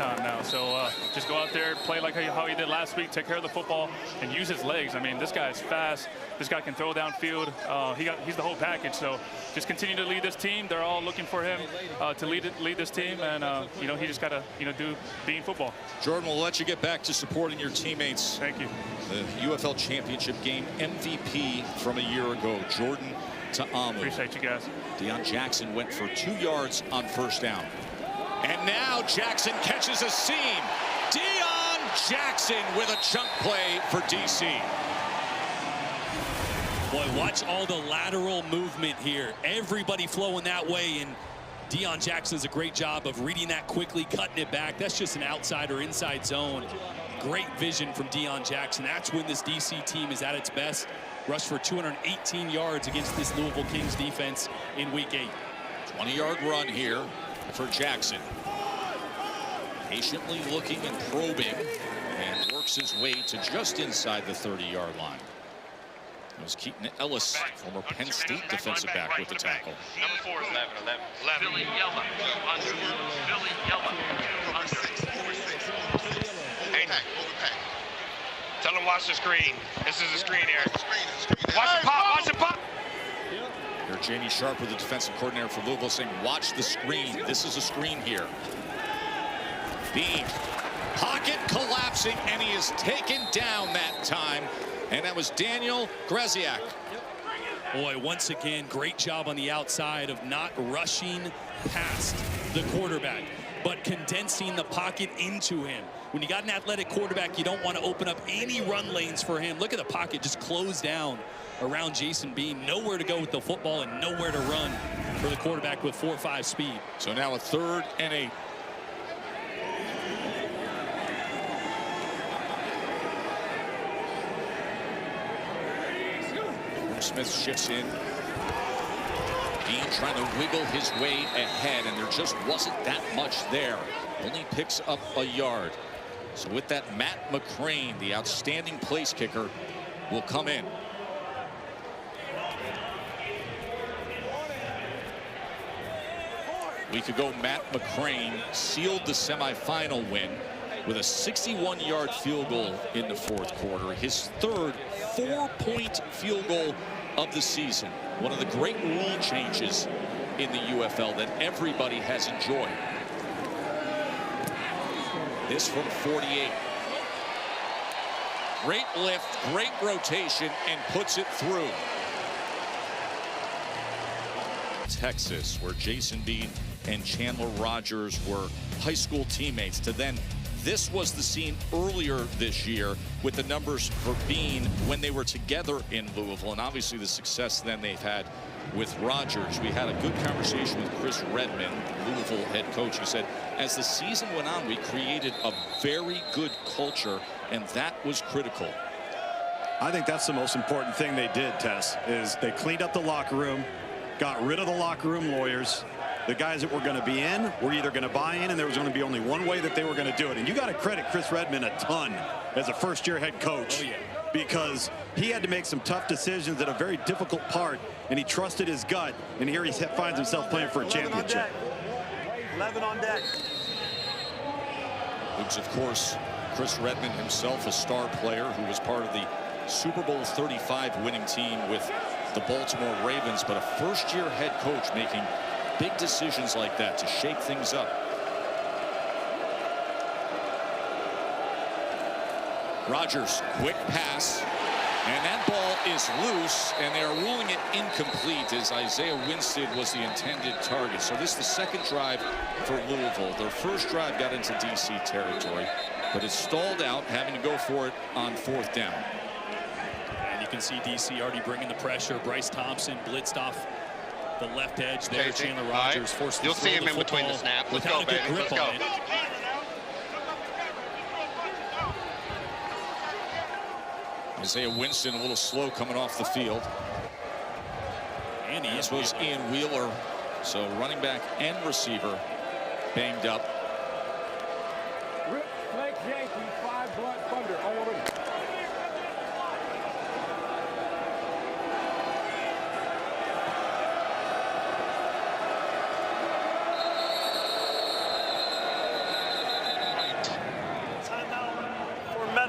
time now. So just go out there, play like how he did last week, take care of the football, and use his legs. I mean, this guy is fast. This guy can throw downfield. He's the whole package. So just continue to lead this team. They're all looking for him to lead this team, and he just got to do being football. Jordan, we'll let you get back to supporting your teammates. Thank you. The UFL Championship game MVP from a year ago, Jordan Ta'amu. Appreciate you guys. Deion Jackson went for 2 yards on first down. And now Jackson catches a seam. Deion Jackson with a chunk play for DC. Boy, watch all the lateral movement here. Everybody flowing that way, and Deion Jackson does a great job of reading that quickly, cutting it back. That's just an outside or inside zone. Great vision from Deion Jackson. That's when this DC team is at its best. Rushed for 218 yards against this Louisville Kings defense in Week 8. 20-yard run here for Jackson. Patiently looking and probing, and works his way to just inside the 30-yard line. It was Keaton Ellis, former Penn State defensive back, with the tackle. Number 4 is 11. Billy Yella, under. Billy Yella, under. Hey, tell him watch the screen. This is a screen here. Watch it pop, watch it pop. Here, Jamie Sharp, with the defensive coordinator for Louisville, saying, watch the screen. This is a screen here. Bean, pocket collapsing, and he is taken down that time. And that was Daniel Greziak. Boy, once again, great job on the outside of not rushing past the quarterback, but condensing the pocket into him. When you got an athletic quarterback, you don't want to open up any run lanes for him. Look at the pocket just closed down around Jason Bean. Nowhere to go with the football and nowhere to run for the quarterback with 4.5 speed. So now a 3rd and 8. Smith shifts in. Bean trying to wiggle his way ahead, and there just wasn't that much there. Only picks up a yard. So with that, Matt McCrane, the outstanding place kicker, will come in. A week ago, Matt McCrane sealed the semifinal win with a 61-yard field goal in the 4th quarter. His 3rd 4-point field goal of the season. One of the great rule changes in the UFL that everybody has enjoyed. This from 48. Great lift, great rotation, and puts it through. Texas, where Jason Bean and Chandler Rogers were high school teammates, to then this was the scene earlier this year with the numbers for Bean when they were together in Louisville, and obviously the success then they've had with Rogers. We had a good conversation with Chris Redmond, Louisville head coach, who said, as the season went on, we created a very good culture, and that was critical. I think that's the most important thing they did, Tess, is they cleaned up the locker room, got rid of the locker room lawyers. The guys that were going to be in were either going to buy in, and there was going to be only one way that they were going to do it. And you got to credit Chris Redmond a ton as a first-year head coach, because he had to make some tough decisions at a very difficult part, and he trusted his gut, and here he finds himself playing for a championship. 11 on deck. Who's, of course, Chris Redmond himself, a star player who was part of the Super Bowl 35 winning team with the Baltimore Ravens, but a first-year head coach making big decisions like that to shake things up. Rogers, quick pass, and that ball is loose, and they are ruling it incomplete as Isaiah Winstead was the intended target. So this is the 2nd drive for Louisville. Their first drive got into DC territory, but it stalled out, having to go for it on 4th down. And you can see DC already bringing the pressure. Bryce Thompson blitzed off the left edge there. Okay, Chandler Rogers forced You'll see him in between the snaps. Let's go, baby. Let's go. Isaiah Winston a little slow coming off the field. And this was Ian Wheeler, so running back and receiver banged up. Flank Yankee, 5 Blood Thunder, all over.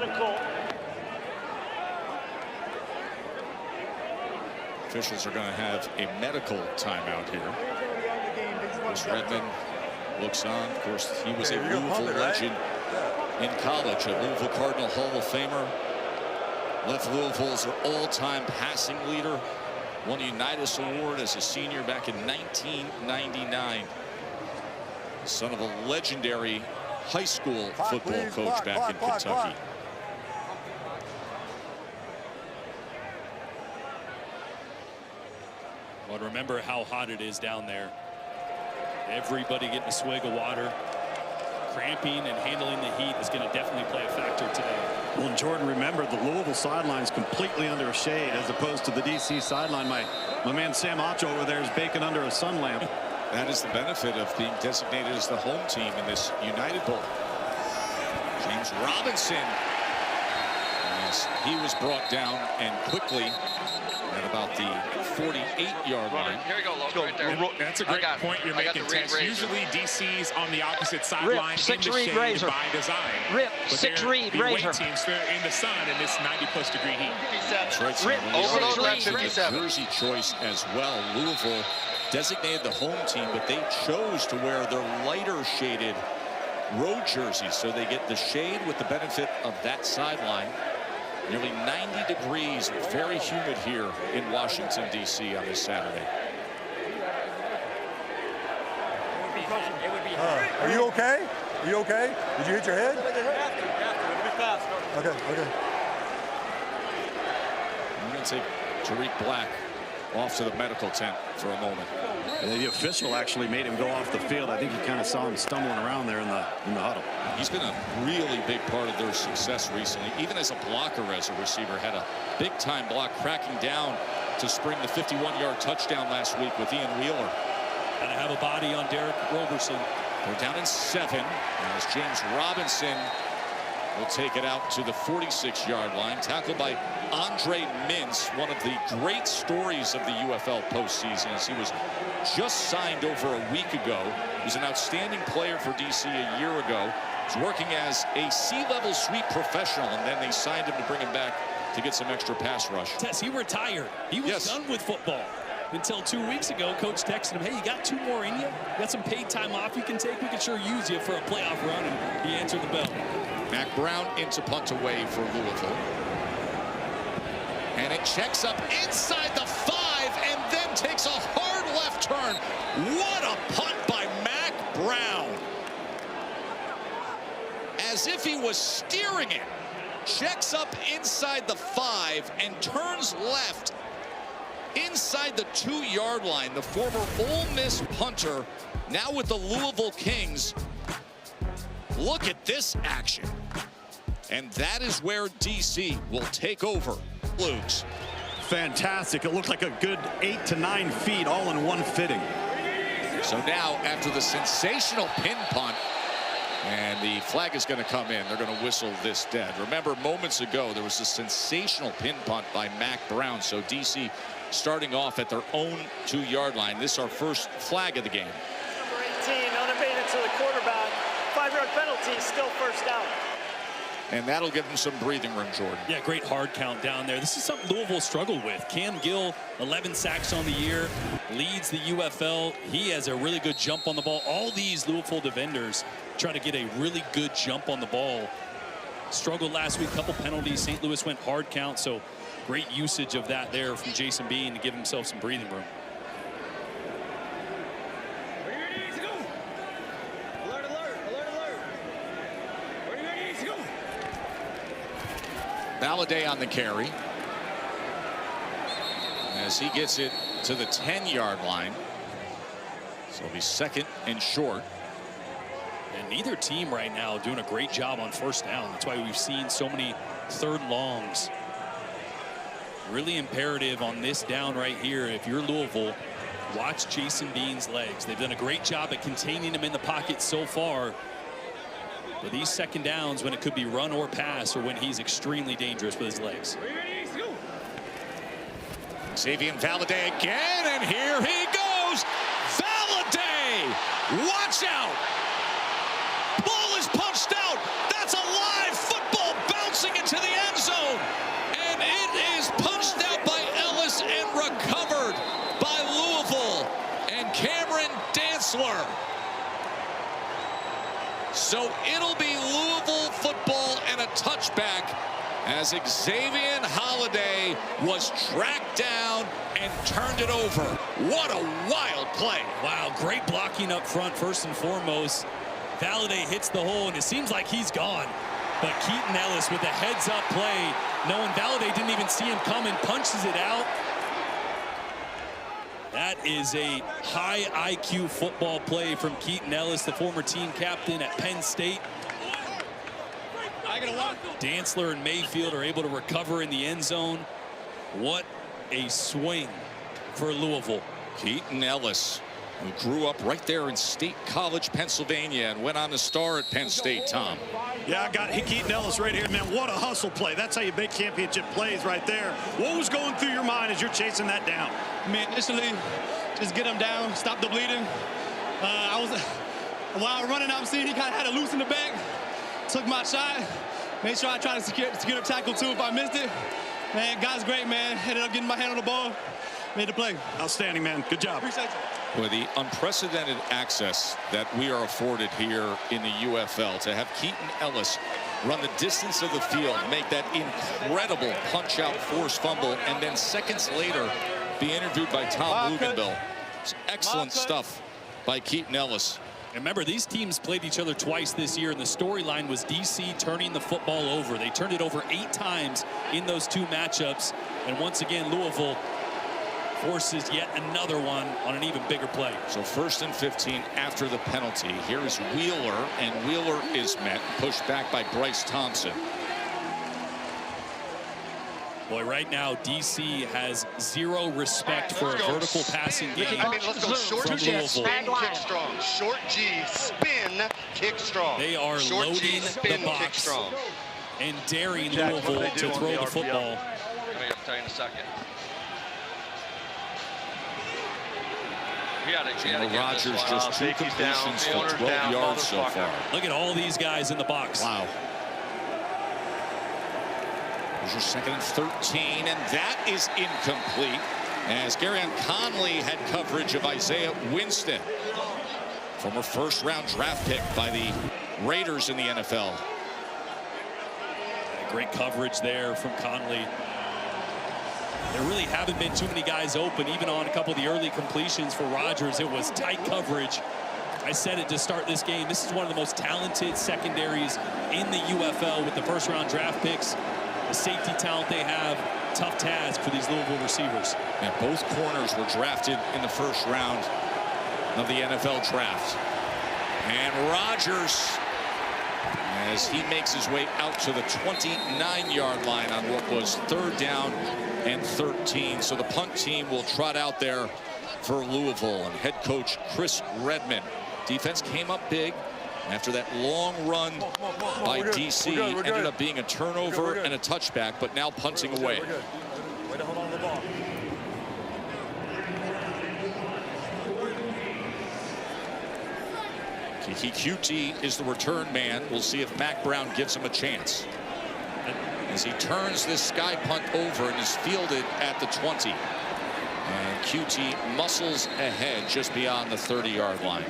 medical. Officials are going to have a medical timeout here. As Redmond looks on. Of course, he was a Louisville legend in college, a Louisville Cardinal Hall of Famer. Left Louisville as their all-time passing leader. Won a Unitas Award as a senior back in 1999. Son of a legendary high school football coach back in Kentucky. But remember how hot it is down there. Everybody getting a swig of water. Cramping and handling the heat is going to definitely play a factor today. Well, and Jordan, remember the Louisville sideline is completely under a shade as opposed to the DC sideline. My man Sam Ocho over there is baking under a sun lamp. That is the benefit of being designated as the home team in this United Bowl. James Robinson, as he was brought down and quickly at about the 48-yard line. Here we go, Logan, right there. That's a great point you're making, Tess. Usually DC's on the opposite sideline in the shade by design. Rip, but 6 Reed, the away Razor. teams, they're in the sun in this 90+ degree heat. That's right, Rip, Sam. over the jersey choice as well. Louisville designated the home team, but they chose to wear their lighter shaded road jerseys, so they get the shade with the benefit of that sideline. Nearly 90 degrees, very humid here in Washington, D.C. on this Saturday. Are you okay? Are you okay? Did you hit your head? Okay, okay. I'm going to take Tariq Black off to the medical tent for a moment. The official actually made him go off the field. I think he kind of saw him stumbling around there in the huddle. He's been a really big part of their success recently. Even as a blocker, as a receiver, had a big-time block, cracking down to spring the 51-yard touchdown last week with Ian Wheeler. Got to have a body on Derek Roberson. They're down in 7 as James Robinson will take it out to the 46-yard line, tackled by Andre Mintz, one of the great stories of the UFL postseason, as he was just signed over a week ago. He was an outstanding player for DC a year ago. He was working as a C-level suite professional, and then they signed him to bring him back to get some extra pass rush. Tess, he retired. He was done with football. Until 2 weeks ago, coach texted him, hey, you got 2 more in you? You got some paid time off you can take? We can sure use you for a playoff run. And he answered the bell. Mac Brown into punt away for Louisville. And it checks up inside the 5 and then takes a hard left turn. What a punt by Mac Brown. As if he was steering it. Checks up inside the 5 and turns left inside the 2-yard line. The former Ole Miss punter, now with the Louisville Kings. Look at this action. And that is where DC will take over. Blues. Fantastic. It looked like a good 8 to 9 feet all in one fitting. So now, after the sensational pin punt, and the flag is going to come in. They're going to whistle this dead. Remember, moments ago, there was a sensational pin punt by Mac Brown. So DC starting off at their own 2-yard line. This is our first flag of the game. Number 18, unabated to the quarterback. 5-yard penalty, still first down. And that'll give them some breathing room, Jordan. Yeah, great hard count down there. This is something Louisville struggled with. Cam Gill, 11 sacks on the year, leads the UFL. He has a really good jump on the ball. All these Louisville defenders try to get a really good jump on the ball. Struggled last week, couple penalties. St. Louis went hard count, so great usage of that there from Jason Bean to give himself some breathing room. Valladay on the carry as he gets it to the 10-yard line. So it'll be 2nd and short. And neither team right now doing a great job on first down. That's why we've seen so many 3rd longs. Really imperative on this down right here. If you're Louisville, watch Jason Bean's legs. They've done a great job at containing him in the pocket so far. But these 2nd downs, when it could be run or pass, or when he's extremely dangerous with his legs. Xavier Valladay again, and here he goes. Valladay! Watch out! Ball is punched out. That's a live football bouncing Dantzler. So it'll be Louisville football and a touchback as Xavier Holiday was tracked down and turned it over. What a wild play. Wow, great blocking up front first and foremost. Valladay hits the hole, and it seems like he's gone. But Keaton Ellis with a heads-up play, knowing Valladay didn't even see him coming, punches it out. That is a high IQ football play from Keaton Ellis, the former team captain at Penn State. Dantzler and Mayfield are able to recover in the end zone. What a swing for Louisville. Keaton Ellis, who grew up right there in State College, Pennsylvania, and went on to star at Penn State, Tom. Yeah, I got Keaton Ellis right here, man. What a hustle play. That's how you make championship plays right there. What was going through your mind as you're chasing that down? I mean, initially, just get him down, stop the bleeding. While I was running, I'm seeing he kind of had it loose in the back. Took my shot. Made sure I tried to secure the tackle, too, if I missed it. Man, God's great, man. Ended up getting my hand on the ball. Made the play. Outstanding, man. Good job. Appreciate you. With the unprecedented access that we are afforded here in the UFL, to have Keaton Ellis run the distance of the field, make that incredible punch-out force fumble, and then seconds later be interviewed by Tom Luginbill. It's excellent stuff by Keaton Ellis. Remember, these teams played each other twice this year, and the storyline was DC turning the football over. They turned it over 8 times in those 2 matchups, and once again, Louisville forces yet another one on an even bigger play. So 1st and 15 after the penalty. Here is Wheeler, and Wheeler is met, pushed back by Bryce Thompson. Boy, right now, DC has 0 respect for a vertical passing game. I mean, let's go short from G, Louisville. spin, kick strong. Short G, spin, kick strong. They are short loading G, spin, the box kick strong. and daring Louisville to throw the football. I'll tell you in a second. Rogers just 2 completions for 12 yards so far. Look at all these guys in the box. Wow. Here's your 2nd and 13, and that is incomplete as Garyon Conley had coverage of Isaiah Winston, former 1st-round draft pick by the Raiders in the NFL. Great coverage there from Conley. There really haven't been too many guys open, even on a couple of the early completions for Rogers. It was tight coverage. I said it to start this game. This is one of the most talented secondaries in the UFL with the 1st-round draft picks. The safety talent they have, tough task for these Louisville receivers. And both corners were drafted in the 1st round of the NFL draft. And Rogers, as he makes his way out to the 29-yard line on what was 3rd down and 13. So the punt team will trot out there for Louisville, and head coach Chris Redman. Defense came up big after that long run by DC. Ended up being a turnover and a touchback, but now punting away. Way to hold on to the ball. Kiki Cutie is the return man. We'll see if Mac Brown gives him a chance as he turns this sky punt over and is fielded at the 20. And Cutie muscles ahead just beyond the 30-yard line.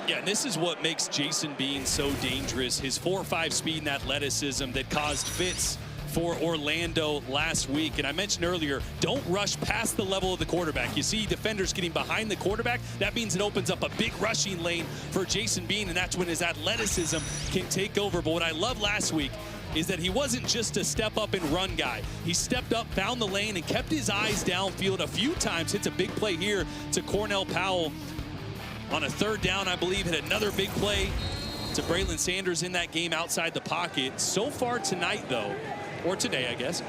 Yeah, and this is what makes Jason Bean so dangerous. His 4.5 speed and athleticism that caused fits for Orlando last week. And I mentioned earlier, don't rush past the level of the quarterback. You see defenders getting behind the quarterback. That means it opens up a big rushing lane for Jason Bean, and that's when his athleticism can take over. But what I loved last week is that he wasn't just a step up and run guy. He stepped up, found the lane, and kept his eyes downfield a few times. Hits a big play here to Cornell Powell on a 3rd down, I believe. Hit another big play to Braylon Sanders in that game outside the pocket. So far tonight, though, or today, I guess,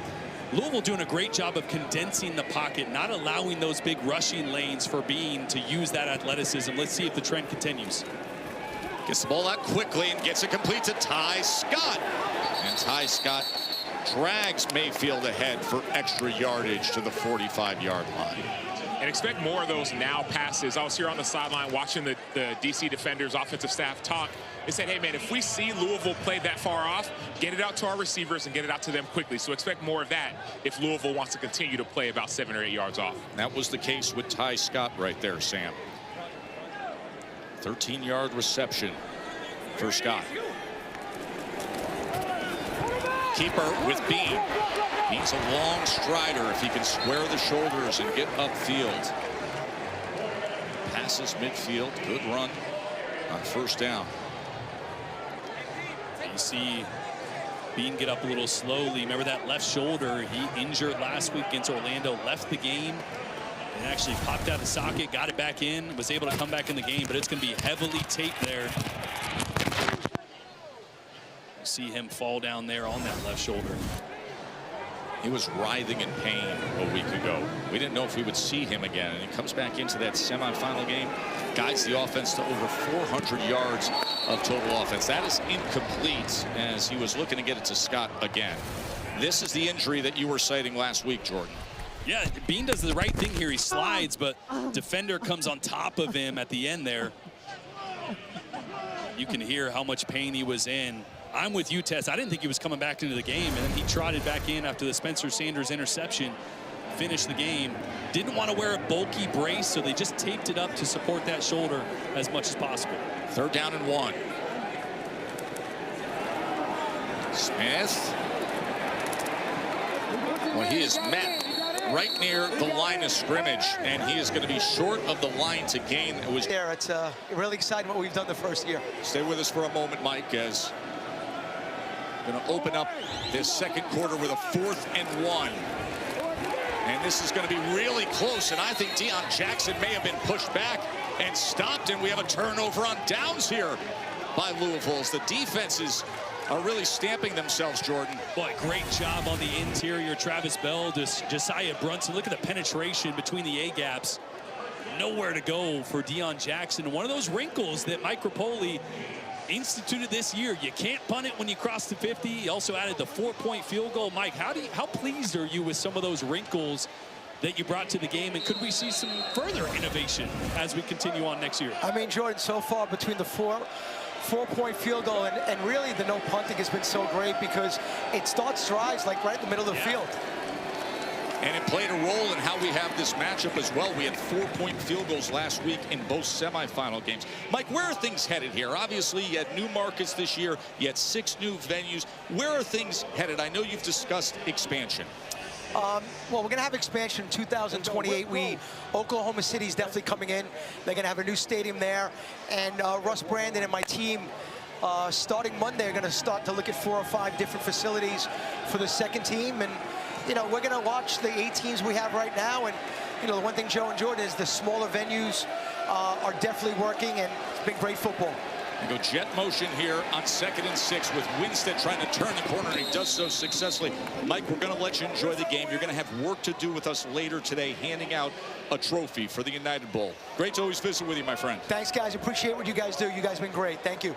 Louisville doing a great job of condensing the pocket, not allowing those big rushing lanes for Bean to use that athleticism. Let's see if the trend continues. Gets the ball out quickly and gets it complete to Ty Scott. And Ty Scott drags Mayfield ahead for extra yardage to the 45-yard line. And expect more of those now passes. I was here on the sideline watching the DC defenders, offensive staff talk. They said, hey, man, if we see Louisville play that far off, get it out to our receivers and get it out to them quickly. So expect more of that if Louisville wants to continue to play about 7 or 8 yards off. That was the case with Ty Scott right there, Sam. 13-yard reception for Scott. Keeper with Bean. Bean's a long strider if he can square the shoulders and get upfield. Passes midfield. Good run on first down. You see Bean get up a little slowly. Remember that left shoulder he injured last week against Orlando, left the game and actually popped out of the socket, got it back in, was able to come back in the game, but it's going to be heavily taped there. You see him fall down there on that left shoulder. He was writhing in pain a week ago. We didn't know if we would see him again, and he comes back into that semifinal game, guides the offense to over 400 yards of total offense. That is incomplete as he was looking to get it to Scott again. This is the injury that you were citing last week, Jordan. Yeah, Bean does the right thing here. He slides, but defender comes on top of him at the end there. You can hear how much pain he was in. I'm with you, Tess. I didn't think he was coming back into the game, and then he trotted back in after the Spencer Sanders interception, finished the game. Didn't want to wear a bulky brace, so they just taped it up to support that shoulder as much as possible. 3rd down and 1. Smith. Well, he is met right near the line of scrimmage, and he is going to be short of the line to gain. It was there. It's really exciting what we've done the first year. Stay with us for a moment, Mike, as going to open up this second quarter with a 4th and 1. And this is going to be really close, and I think Deion Jackson may have been pushed back and stopped, and we have a turnover on downs here by Louisville as the defenses are really stamping themselves, Jordan. Boy, great job on the interior. Travis Bell, Josiah Brunson. Look at the penetration between the A-gaps. Nowhere to go for Deion Jackson. One of those wrinkles that Mike Rapoli instituted this year. You can't punt it when you cross the 50. He also added the 4-point field goal. Mike, how pleased are you with some of those wrinkles that you brought to the game, and could we see some further innovation as we continue on next year? I mean, Jordan, so far between the four-point field goal and really the no punting has been so great because it starts drives like right in the middle of the field. And it played a role in how we have this matchup as well. We had 4-point field goals last week in both semifinal games. Mike, where are things headed here? Obviously, you had new markets this year. You had 6 new venues. Where are things headed? I know you've discussed expansion. Well, we're going to have expansion in 2028. Oklahoma City is definitely coming in. They're going to have a new stadium there. And Russ Brandon and my team, starting Monday, are going to start to look at 4 or 5 different facilities for the second team. And you know, we're going to watch the 8 teams we have right now. And, you know, the one thing, Joe and Jordan, is the smaller venues are definitely working, and it's been great football. We go jet motion here on 2nd and 6 with Winstead trying to turn the corner, and he does so successfully. Mike, we're going to let you enjoy the game. You're going to have work to do with us later today, handing out a trophy for the United Bowl. Great to always visit with you, my friend. Thanks, guys. Appreciate what you guys do. You guys have been great. Thank you.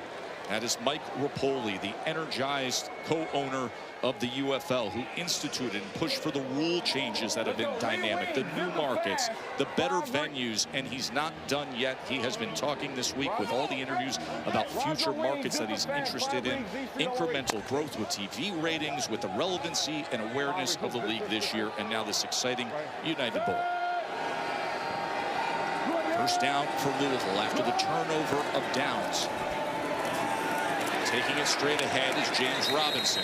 That is Mike Rapoli, the energized co-owner of the UFL, who instituted and pushed for the rule changes that have been dynamic, the new markets, the better venues, and he's not done yet. He has been talking this week with all the interviews about future markets that he's interested in, incremental growth with TV ratings, with the relevancy and awareness of the league this year, and now this exciting United Bowl. First down for Louisville after the turnover of downs. Taking it straight ahead is James Robinson.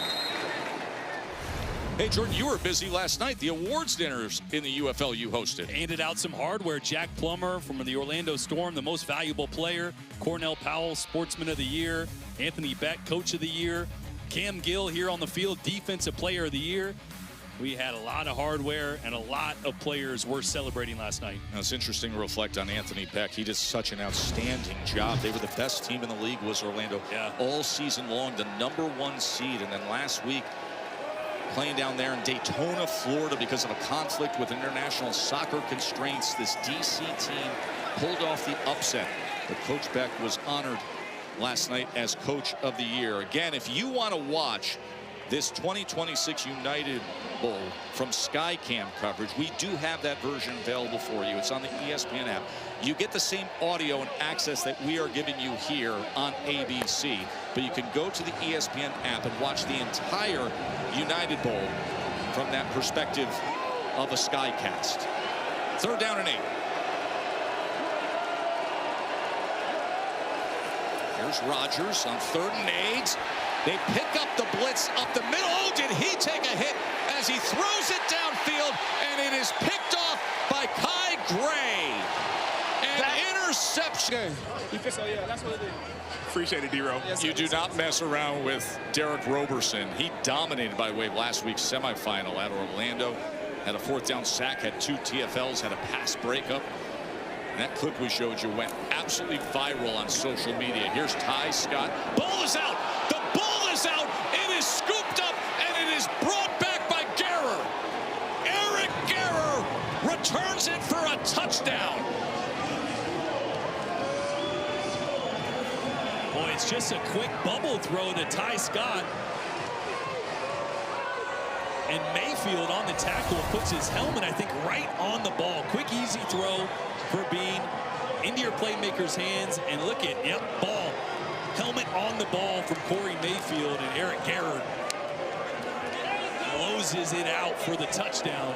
Hey, Jordan, you were busy last night. The awards dinners in the UFL you hosted. Handed out some hardware. Jack Plummer from the Orlando Storm, the most valuable player. Cornell Powell, Sportsman of the Year. Anthony Beck, Coach of the Year. Cam Gill here on the field, Defensive Player of the Year. We had a lot of hardware and a lot of players were celebrating last night. Now, it's interesting to reflect on Anthony Beck. He did such an outstanding job. They were the best team in the league, was Orlando, all season long, the #1 seed. And then last week, playing down there in Daytona, Florida, because of a conflict with international soccer constraints, this DC team pulled off the upset. But Coach Beck was honored last night as Coach of the Year. Again, if you want to watch this 2026 United Bowl from Skycam coverage, we do have that version available for you. It's on the ESPN app. You get the same audio and access that we are giving you here on ABC, but you can go to the ESPN app and watch the entire United Bowl from that perspective of a Skycast. 3rd down and 8. Here's Rogers on 3rd and 8. They pick up the blitz up the middle. Oh, did he take a hit as he throws it downfield, and it is picked off by Kai Gray. An interception. That's what it is. Appreciate it, D-Row. You do not mess around with Derek Roberson. He dominated, by the way, last week's semifinal at Orlando. Had a 4th down sack, had 2 TFLs, had a pass breakup. And that clip we showed you went absolutely viral on social media. Here's Ty Scott. Ball is out. The ball is out. It is scooped up, and it is brought back by Guerrer. Eric Guerrer returns it for a touchdown. Boy, it's just a quick bubble throw to Ty Scott. And Mayfield on the tackle puts his helmet, I think, right on the ball. Quick, easy throw for Bean into your playmaker's hands. And look at, yep, ball. Helmet on the ball from Corey Mayfield, and Eric Guerrer closes it out for the touchdown.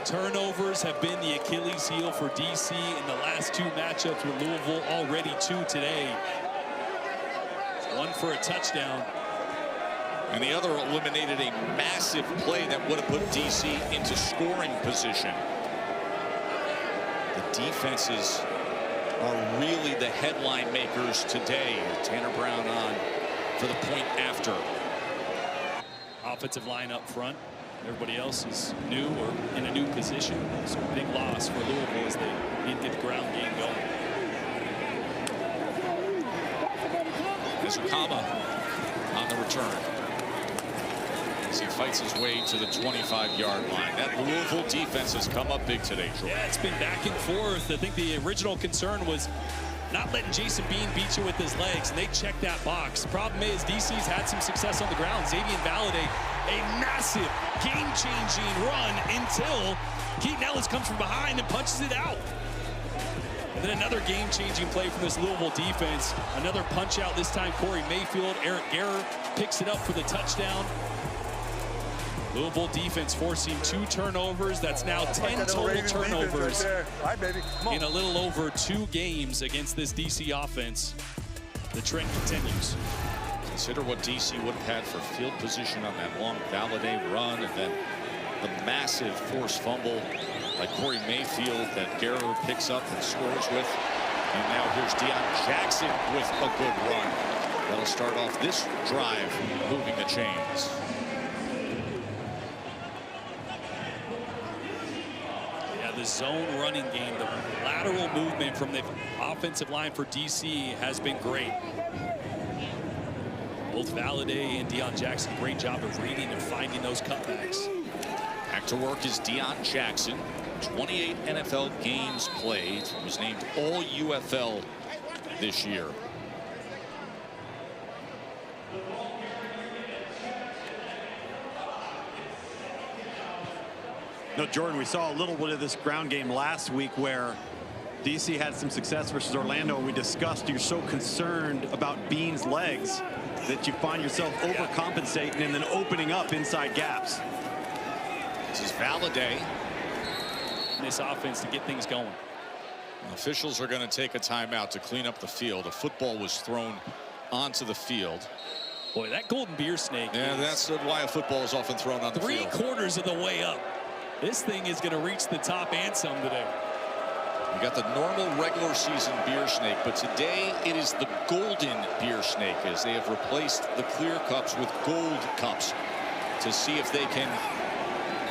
Turnovers have been the Achilles heel for DC in the last 2 matchups with Louisville, already 2 today. 1 for a touchdown. And the other eliminated a massive play that would have put DC into scoring position. The defenses are really the headline makers today. Tanner Brown on for the point after. Offensive line up front. Everybody else is new or in a new position. So a big loss for Louisville as they didn't get the ground game going. Mizukama on the return as he fights his way to the 25-yard line. That Louisville defense has come up big today, Jordan. Yeah, it's been back and forth. I think the original concern was not letting Jason Bean beat you with his legs, and they checked that box. The problem is DC's had some success on the ground. Xavier Valade, a massive game-changing run until Keaton Ellis comes from behind and punches it out. And then another game-changing play from this Louisville defense. Another punch out, this time Corey Mayfield. Eric Guerrer picks it up for the touchdown. Louisville defense forcing 2 turnovers. That's now 10 total turnovers in a little over 2 games against this DC offense. The trend continues. Consider what DC would have had for field position on that long Valade run, and then the massive forced fumble by Corey Mayfield that Guerrer picks up and scores with. And now here's Deion Jackson with a good run. That'll start off this drive, moving the chains. The zone running game, the lateral movement from the offensive line for DC has been great. Both Valade and Deion Jackson, great job of reading and finding those cutbacks. Back to work is Deion Jackson. 28 NFL games played. He was named All UFL this year. No, Jordan, we saw a little bit of this ground game last week where DC had some success versus Orlando, and we discussed you're so concerned about Bean's legs that you find yourself overcompensating and then opening up inside gaps. This is Valade. This offense to get things going. Officials are going to take a timeout to clean up the field. A football was thrown onto the field. Boy, that golden beer snake. Yeah, that's why a football is often thrown on the field. 3/4 of the way up. This thing is going to reach the top and some today. You got the normal regular season beer snake, but today it is the golden beer snake, as they have replaced the clear cups with gold cups to see if they can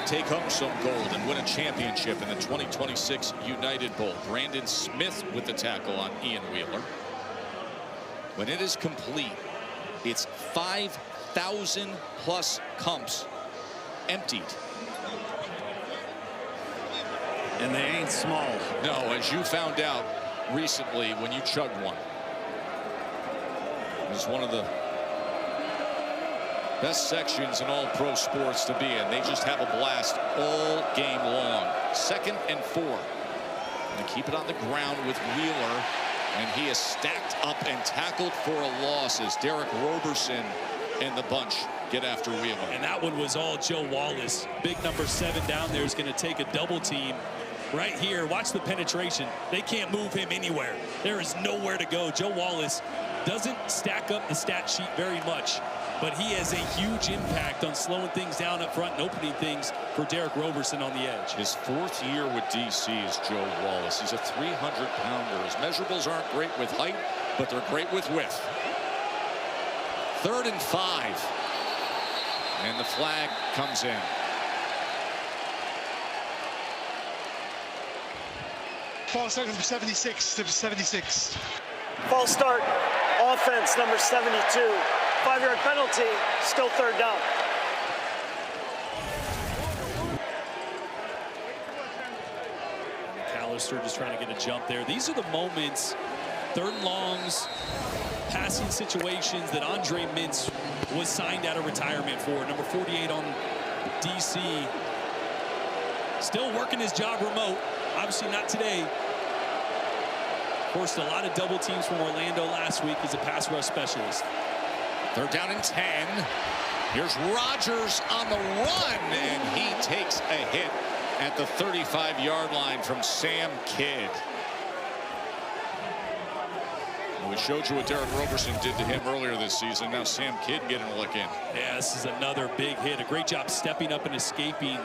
take home some gold and win a championship in the 2026 United Bowl. Brandon Smith with the tackle on Ian Wheeler. When it is complete, it's 5,000 plus cups emptied. And they ain't small. No, as you found out recently when you chugged one. It was one of the best sections in all pro sports to be in. They just have a blast all game long. 2nd and 4. And keep it on the ground with Wheeler. And he is stacked up and tackled for a loss as Derek Roberson and the bunch get after Wheeler. And that one was all Joe Wallace. Big number 7 down there is going to take a double team. right here. Watch the penetration. They can't move him anywhere. There is nowhere to go. Joe Wallace doesn't stack up the stat sheet very much, but he has a huge impact on slowing things down up front and opening things for Derek Roberson on the edge. His 4th year with DC is Joe Wallace. He's a 300-pounder. His measurables aren't great with height, but they're great with width. 3rd and 5. And the flag comes in. False start number 76 to 76. False start, offense number 72. 5-yard penalty, still 3rd down. McAllister just trying to get a jump there. These are the moments, 3rd and longs, passing situations that Andre Mintz was signed out of retirement for. Number 48 on DC. Still working his job remote. Obviously not today. Forced a lot of double teams from Orlando last week as a pass rush specialist. 3rd down and 10. Here's Rodgers on the run, and he takes a hit at the 35-yard line from Sam Kidd. We showed you what Derek Roberson did to him earlier this season. Now Sam Kidd getting a look in. Yeah, this is another big hit. A great job stepping up and escaping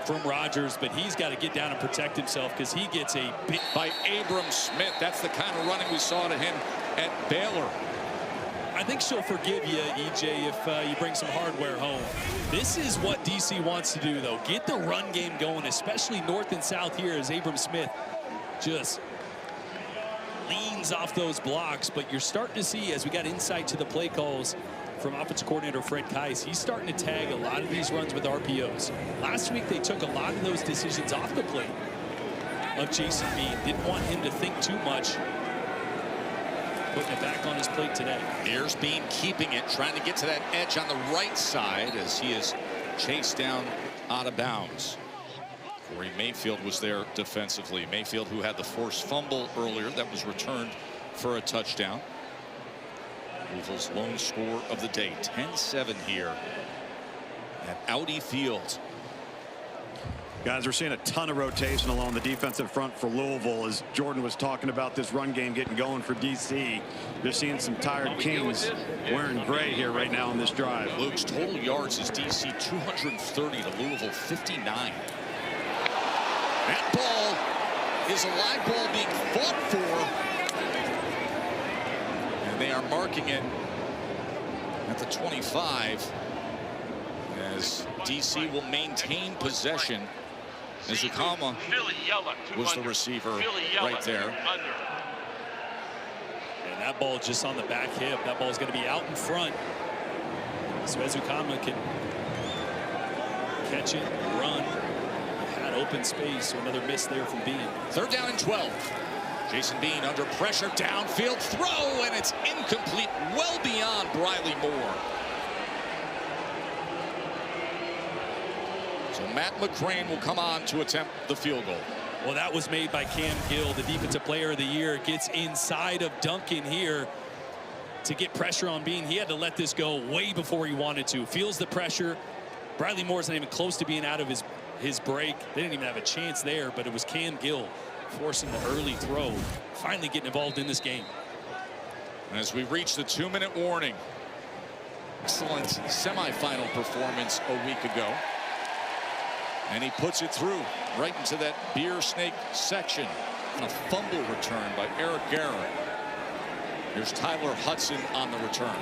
from Rodgers, but he's got to get down and protect himself because he gets a bit by Abram Smith. That's the kind of running we saw to him at Baylor. I think she'll forgive you, EJ, if you bring some hardware home. This is what DC wants to do, though. Get the run game going, especially north and south here, as Abram Smith just leans off those blocks. But you're starting to see, as we got insight to the play calls from offensive coordinator Fred Kais, he's starting to tag a lot of these runs with RPOs. Last week, they took a lot of those decisions off the plate of Jason Bean. Didn't want him to think too much. Putting it back on his plate today. Here's Bean keeping it, trying to get to that edge on the right side as he is chased down out of bounds. Corey Mayfield was there defensively. Mayfield, who had the forced fumble earlier, that was returned for a touchdown. Louisville's lone score of the day, 10-7 here at Audi Field. Guys, we're seeing a ton of rotation along the defensive front for Louisville. As Jordan was talking about this run game getting going for DC, you're seeing some tired Kings wearing gray here right now on this drive. Luke's total yards is DC 230 to Louisville 59. That ball is a live ball being fought for. And they are marking it at the 25 as DC will maintain possession. Ezukama was the receiver right there. And that ball just on the back hip. That ball is going to be out in front. So Ezukama can catch it, run. Had open space, so another miss there from Bean. 3rd down and 12. Jason Bean under pressure, downfield throw, and it's incomplete, well beyond Briley Moore. So Matt McCrane will come on to attempt the field goal. Well, that was made by Cam Gill, the defensive player of the year. Gets inside of Duncan here to get pressure on Bean. He had to let this go way before he wanted to. Feels the pressure. Bradley Moore's not even close to being out of his break. They didn't even have a chance there, but it was Cam Gill forcing the early throw. Finally getting involved in this game. As we reach the 2-minute warning. Excellent semifinal performance a week ago. And he puts it through right into that beer snake section. And a fumble return by Eric Garrett. Here's Tyler Hudson on the return.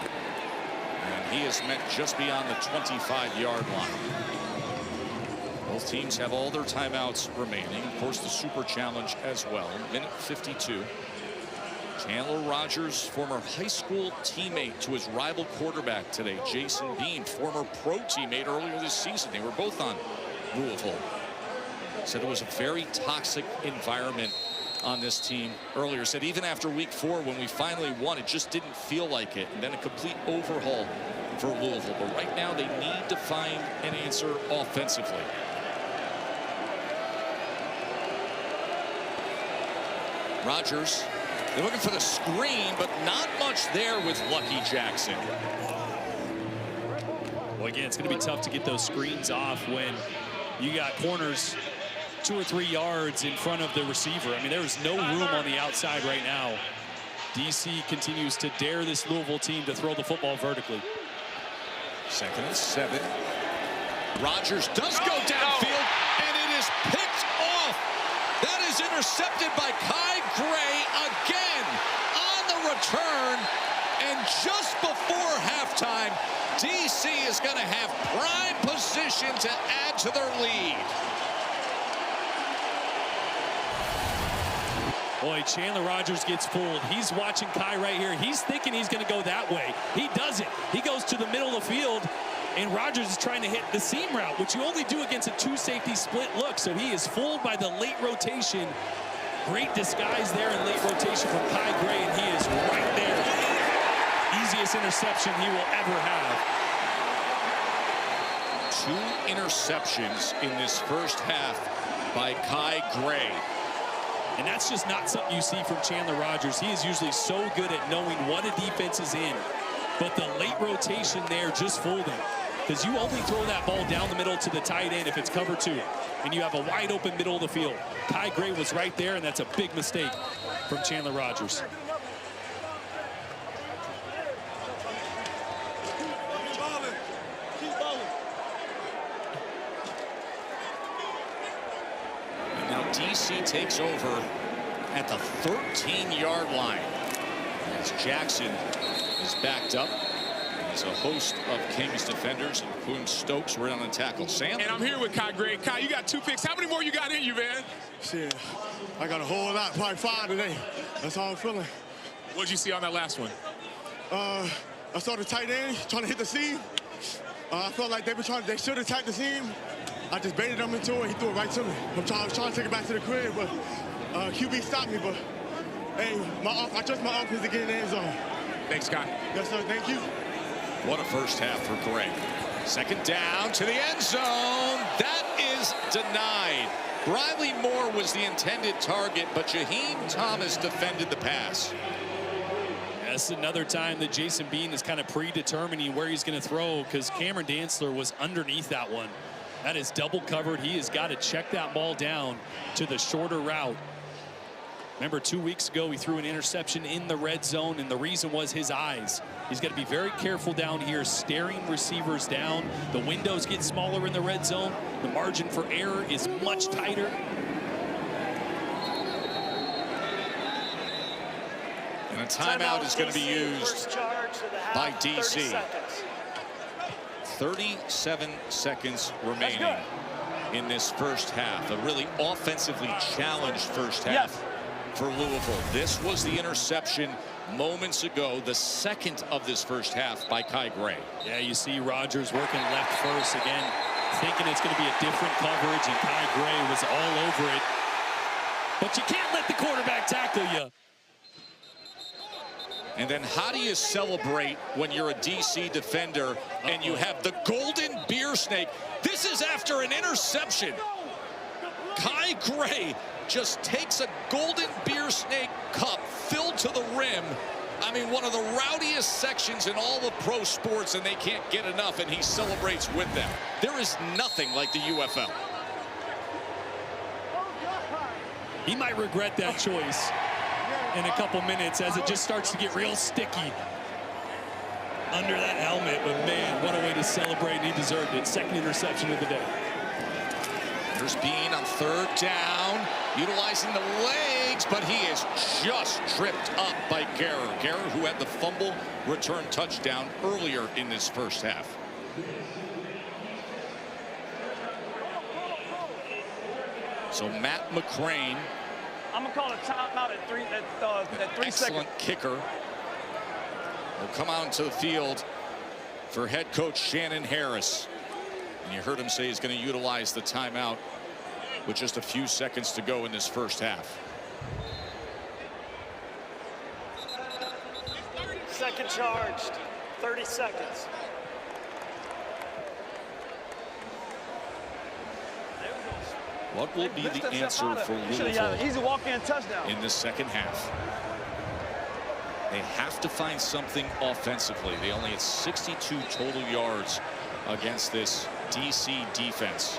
And he is met just beyond the 25-yard line. Both teams have all their timeouts remaining. Of course, the Super Challenge as well. Minute 52. Chandler Rogers, former high school teammate to his rival quarterback today, Jason Bean, former pro teammate earlier this season. They were both on Louisville. Said it was a very toxic environment on this team earlier. Said even after week 4 when we finally won, it just didn't feel like it. And then a complete overhaul for Louisville. But right now they need to find an answer offensively. Rogers, they're looking for the screen, but not much there with Lucky Jackson. Well, again, it's going to be tough to get those screens off when you got corners 2 or 3 yards in front of the receiver. I mean, there is no room on the outside right now. DC continues to dare this Louisville team to throw the football vertically. 2nd and 7. Rodgers does go downfield, and it is picked off. That is intercepted by Kai Gray again on the return. And just before halftime, DC is going to have prime position to add to their lead. Boy, Chandler Rogers gets fooled. He's watching Kai right here. He's thinking he's going to go that way. He doesn't. He goes to the middle of the field, and Rogers is trying to hit the seam route, which you only do against a 2-safety split look. So he is fooled by the late rotation. Great disguise there in late rotation from Kai Gray, and he is right there. Easiest interception he will ever have. 2 interceptions in this first half by Kai Gray. And that's just not something you see from Chandler Rogers. He is usually so good at knowing what a defense is in. But the late rotation there just fooled him. Because you only throw that ball down the middle to the tight end if it's cover 2. And you have a wide open middle of the field. Kai Gray was right there, and that's a big mistake from Chandler Rogers. DC takes over at the 13-yard line as Jackson is backed up. There's a host of Kings defenders, including Stokes, right on the tackle. Sam? And I'm here with Kai Gray. Kai, you got 2 picks. How many more you got in you, man? Shit, I got a whole lot, probably 5 today. That's how I'm feeling. What'd you see on that last one? I saw the tight end trying to hit the seam. I felt like they should attack the seam. I just baited him into it. He threw it right to me. I was trying to take it back to the crib, but QB stopped me. But hey, I trust my offense to get in the end zone. Thanks, Kai. Yes, sir. Thank you. What a first half for Gray. 2nd down to the end zone. That is denied. Briley Moore was the intended target, but Jaheim Thomas defended the pass. That's another time that Jason Bean is kind of predetermining where he's going to throw, because Cameron Dantzler was underneath that one. That is double covered. He has got to check that ball down to the shorter route. Remember, 2 weeks ago, he threw an interception in the red zone, and the reason was his eyes. He's got to be very careful down here, staring receivers down. The windows get smaller in the red zone. The margin for error is much tighter. And a timeout is going to be used by DC. 37 seconds remaining in this first half. A really offensively challenged first half for Louisville. This was the interception moments ago, the 2nd of this first half by Kai Gray. Yeah, you see Rodgers working left first again, thinking it's going to be a different coverage, and Kai Gray was all over it. But you can't let the quarterback tackle you. And then how do you celebrate when you're a DC defender and you have the golden beer snake? This is after an interception. Kai Gray just takes a golden beer snake cup filled to the rim. I mean, one of the rowdiest sections in all of pro sports, and they can't get enough, and he celebrates with them. There is nothing like the UFL. He might regret that choice in a couple minutes as it just starts to get real sticky under that helmet. But man, what a way to celebrate, and he deserved it. 2nd interception of the day. There's Bean on 3rd down, utilizing the legs, but he is just tripped up by Guerrer. Guerrer, who had the fumble return touchdown earlier in this first half. So Matt McCrane, I'm going to call a timeout at 3 seconds. Excellent kicker, will come out into the field for head coach Shannon Harris. And you heard him say he's going to utilize the timeout with just a few seconds to go in this first half. 2nd charged. 30 seconds. What will be the answer for Louisville easy walk-in touchdown in the second half? They have to find something offensively. They only had 62 total yards against this DC defense.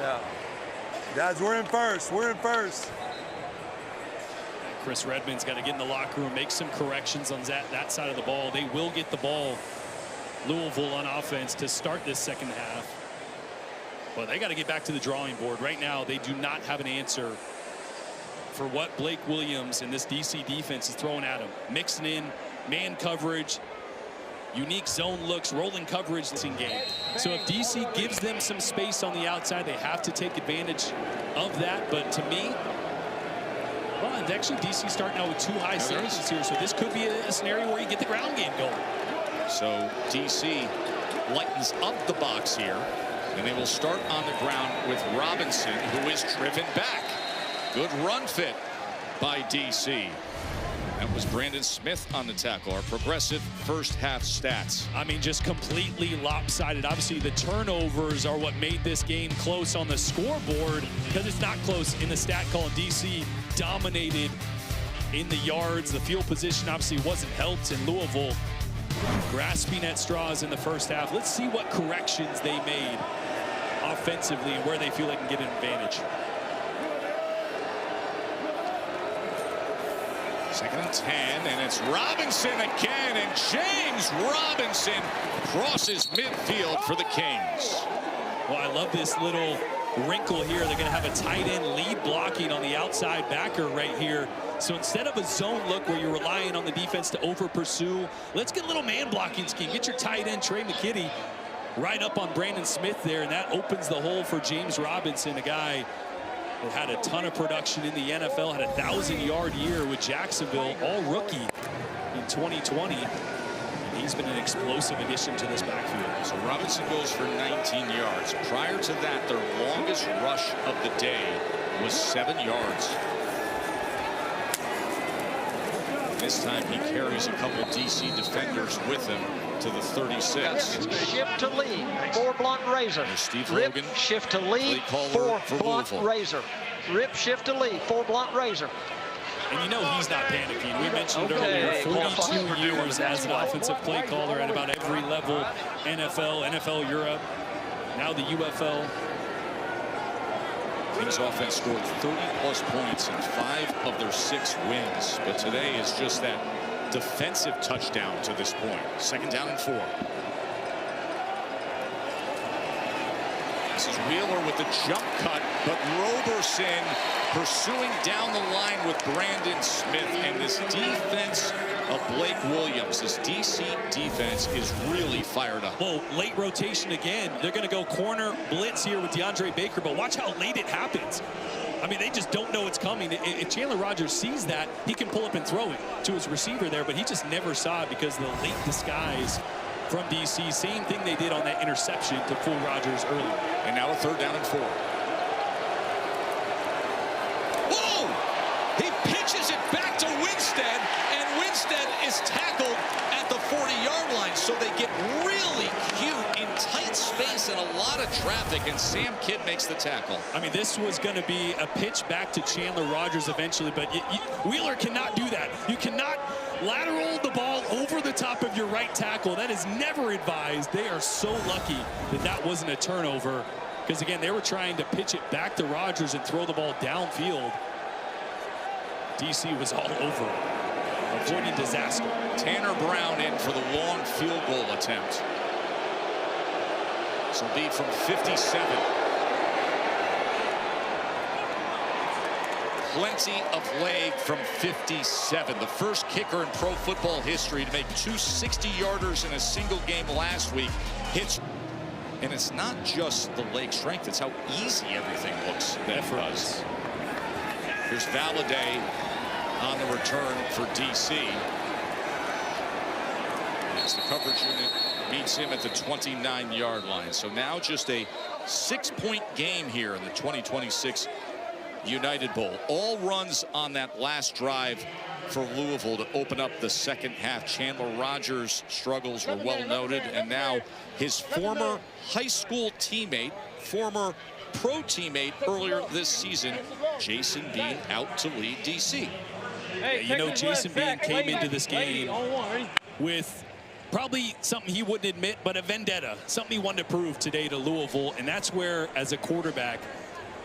Yeah. Guys, we're in first. We're in first. Chris Redmond's got to get in the locker room, make some corrections on that side of the ball. They will get the ball, Louisville, on offense to start this second half. Well, they got to get back to the drawing board. Right now, they do not have an answer for what Blake Williams and this DC defense is throwing at him. Mixing in man coverage, unique zone looks, rolling coverage in game. So if DC gives them some space on the outside, they have to take advantage of that. But to me, well, and actually DC starting out with 2 high safeties here, so this could be a scenario where you get the ground game going. So DC lightens up the box here, and they will start on the ground with Robinson, who is driven back. Good run fit by DC. That was Brandon Smith on the tackle. Our progressive first half stats. I mean, just completely lopsided. Obviously, the turnovers are what made this game close on the scoreboard, because it's not close in the stat column. DC dominated in the yards. The field position obviously wasn't helped, and Louisville grasping at straws in the first half. Let's see what corrections they made offensively and where they feel they can get an advantage. 2nd and 10, and it's Robinson again, and James Robinson crosses midfield for the Kings. Well, I love this little wrinkle here. They're going to have a tight end lead blocking on the outside backer right here. So instead of a zone look where you're relying on the defense to over pursue, let's get a little man blocking scheme. Get your tight end Trey McKitty right up on Brandon Smith there, and that opens the hole for James Robinson, a guy that had a ton of production in the NFL, had a 1,000-yard year with Jacksonville, all rookie in 2020. And he's been an explosive addition to this backfield. So Robinson goes for 19 yards. Prior to that, their longest rush of the day was 7 yards. This time he carries a couple DC defenders with him to the 36. Shift to Lee for Blunt Razor. Steve Rip, Logan. shift to Lee for Blunt Razor. Rip, shift to Lee for Blunt Razor. And you know he's not panicking. We mentioned earlier, 42 years as an offensive play caller at about every level. NFL, NFL Europe, now the UFL. Kings offense scored 30-plus points in 5 of their 6 wins. But today is just that defensive touchdown to this point. 2nd down and 4. This is Wheeler with the jump cut, but Roberson pursuing down the line with Brandon Smith. And this defense of Blake Williams, this DC defense is really fired up. Well, late rotation again. They're going to go corner blitz here with DeAndre Baker, but watch how late it happens. I mean, they just don't know it's coming. If Chandler Rogers sees that, he can pull up and throw it to his receiver there, but he just never saw it because of the late disguise from DC. Same thing they did on that interception to fool Rogers earlier. And now a 3rd down and 4. Whoa! He pitches it back to Winstead, and Winstead is tackled at the 40-yard line. So they get really cute in tight space and a lot of traffic, and Sam Kidd makes the tackle. I mean, this was going to be a pitch back to Chandler Rogers eventually, but Wheeler cannot do that. You cannot lateral the ball over the top of your right tackle. That is never advised. They are so lucky that that wasn't a turnover, because again, they were trying to pitch it back to Rogers and throw the ball downfield. DC was all over it, avoiding disaster. Tanner Brown in for the long field goal attempt. This will be from 57. Plenty of leg from 57. The first kicker in pro football history to make 2 60-yarders in a single game last week. Hits. And it's not just the leg strength, it's how easy everything looks that it does. Here's Valladay on the return for DC. As the coverage unit meets him at the 29-yard line. So now just a 6-point game here in the 2026 United Bowl. All runs on that last drive for Louisville to open up the second half. Chandler Rogers' struggles were well noted, and now his former high school teammate, former pro teammate earlier this season, Jason Bean, out to lead DC. Yeah, you know, Jason Bean came into this game with probably something he wouldn't admit, but a vendetta, something he wanted to prove today to Louisville, and that's where, as a quarterback,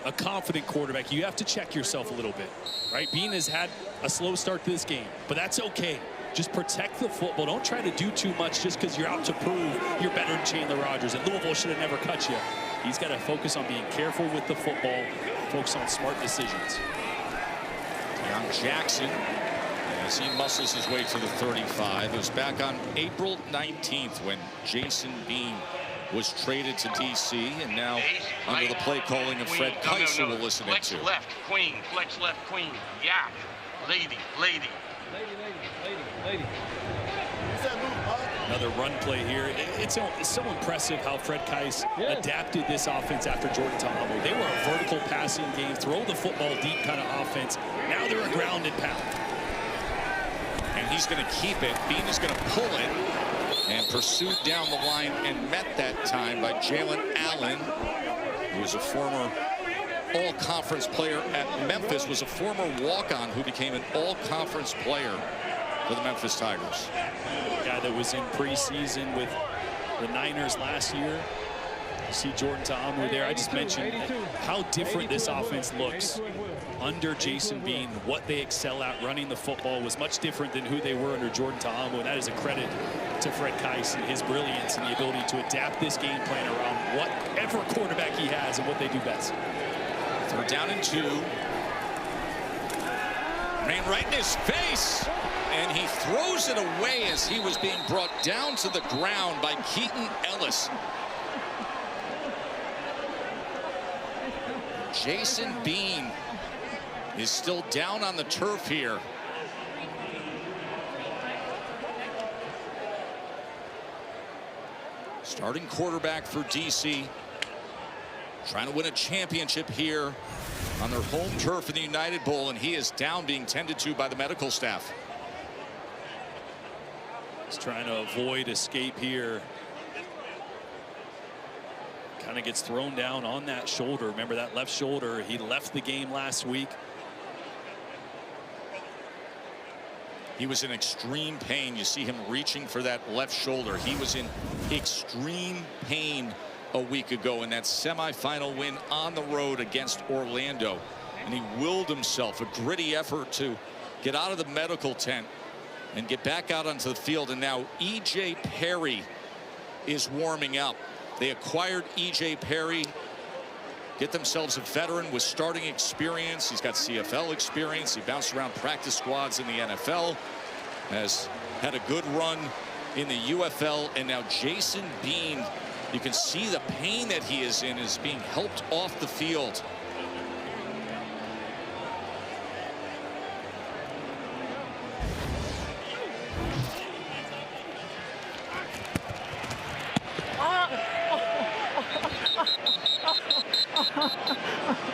a confident quarterback, you have to check yourself a little bit, right? Bean has had a slow start to this game, but that's okay. Just protect the football. Don't try to do too much just because you're out to prove you're better than Chandler Rogers. And Louisville should have never cut you. He's got to focus on being careful with the football, focus on smart decisions. Young Jackson, as he muscles his way to the 35. It was back on April 19th when Jason Bean was traded to D.C. and now under the play calling of Fred Kice, who we're listening to. Flex left, queen. Flex left, queen. Yeah. Lady. Another run play here. It's so impressive how Fred Kice adapted this offense after Jordan Ta'amu. They were a vertical passing game, throw the football deep kind of offense. Now they're a ground and pound. And he's going to keep it. Bean is going to pull it and pursued down the line and met that time by Jalen Allen, who was a former all-conference player at Memphis, was a former walk-on who became an all-conference player for the Memphis Tigers. Guy that was in preseason with the Niners last year. You see Jordan Ta'amu there. I just mentioned how different this offense looks under Jason Bean. What they excel at running the football was much different than who they were under Jordan Ta'amu, and that is a credit to Fred Kice and his brilliance and the ability to adapt this game plan around whatever quarterback he has and what they do best. They're down and 2. Rain right in his face, and he throws it away as he was being brought down to the ground by Keaton Ellis. Jason Bean is still down on the turf here. Starting quarterback for DC, trying to win a championship here on their home turf in the United Bowl, and he is down, being tended to by the medical staff. He's trying to avoid escape here. Kind of gets thrown down on that shoulder. Remember that left shoulder. He left the game last week. He was in extreme pain. You see him reaching for that left shoulder. He was in extreme pain a week ago in that semifinal win on the road against Orlando. And he willed himself, a gritty effort to get out of the medical tent and get back out onto the field. And now E.J. Perry is warming up. They acquired E.J. Perry, get themselves a veteran with starting experience. He's got CFL experience. He bounced around practice squads in the NFL, has had a good run in the UFL. And now Jason Bean, you can see the pain that he is in, is being helped off the field.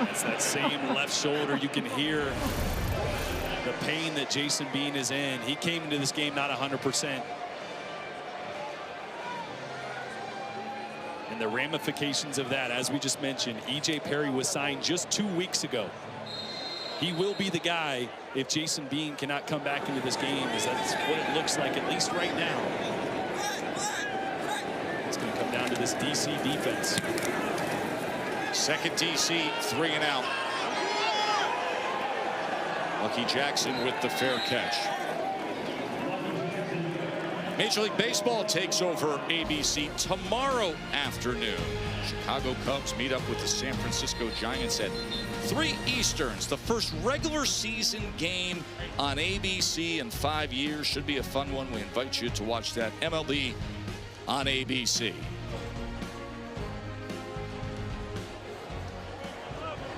It's that same left shoulder. You can hear the pain that Jason Bean is in. He came into this game not 100%. And the ramifications of that, as we just mentioned, E.J. Perry was signed just 2 weeks ago. He will be the guy if Jason Bean cannot come back into this game, as that's what it looks like, at least right now. It's going to come down to this DC defense. Second DC, 3 and out. Lucky Jackson with the fair catch. Major League Baseball takes over ABC tomorrow afternoon. Chicago Cubs meet up with the San Francisco Giants at 3 Easterns. The first regular season game on ABC in 5 years. Should be a fun one. We invite you to watch that. MLB on ABC.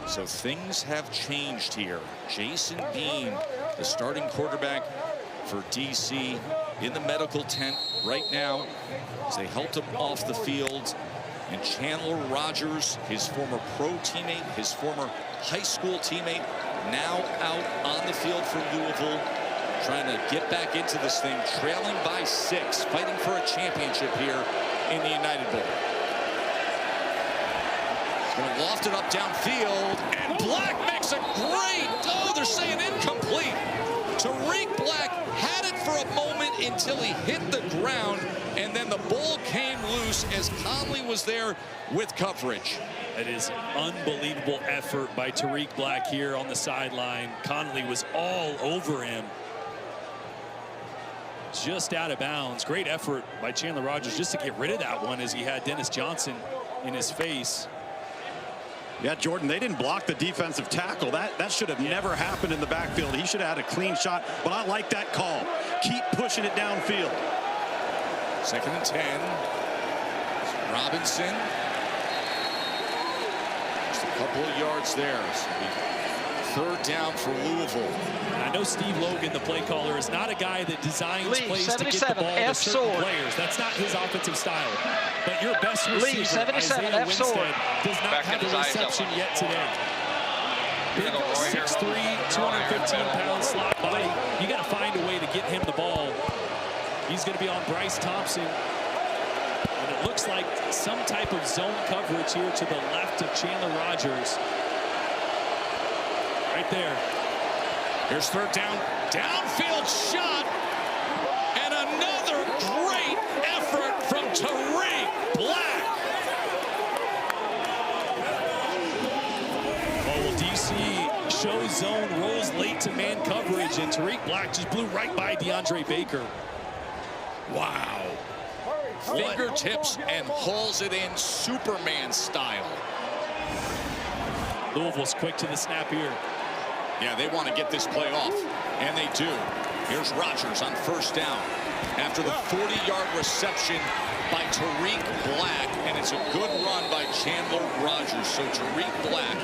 So things have changed here. Jason Bean, the starting quarterback for DC, in the medical tent right now as they helped him off the field. And Chandler Rogers, his former pro teammate, his former high school teammate, now out on the field for Louisville, trying to get back into this thing, trailing by 6, fighting for a championship here in the United Bowl. Going to loft it up downfield, and Black makes a great, they're saying incomplete. Tariq Black had it for a moment until he hit the ground, and then the ball came loose as Conley was there with coverage. That is unbelievable effort by Tariq Black here on the sideline. Connolly was all over him. Just out of bounds. Great effort by Chandler Rogers just to get rid of that one as he had Dennis Johnson in his face. Yeah, Jordan, they didn't block the defensive tackle. That should have never happened in the backfield. He should have had a clean shot, but I like that call. Keep pushing it downfield. 2nd and 10. Robinson. Just a couple of yards there. So 3rd down for Louisville. And I know Steve Logan, the play caller, is not a guy that designs Lee, plays to get the ball to certain players. That's not his offensive style. But your best receiver, Lee, 77, Isaiah Winstead, sword. does not have a reception yet today. Big 6'3", 215-pound slot body. You got to find a way to get him the ball. He's going to be on Bryce Thompson. And it looks like some type of zone coverage here to the left of Chandler Rogers. Right there. Here's 3rd down. Downfield shot. And another great effort from Tariq Black. Oh, well, DC shows zone, rolls late to man coverage, and Tariq Black just blew right by DeAndre Baker. Wow. Fingertips and hauls it in Superman style. Louisville's quick to the snap here. Yeah, they want to get this play off, and they do. Here's Rogers on 1st down after the 40-yard reception by Tariq Black, and it's a good run by Chandler Rogers. So Tariq Black,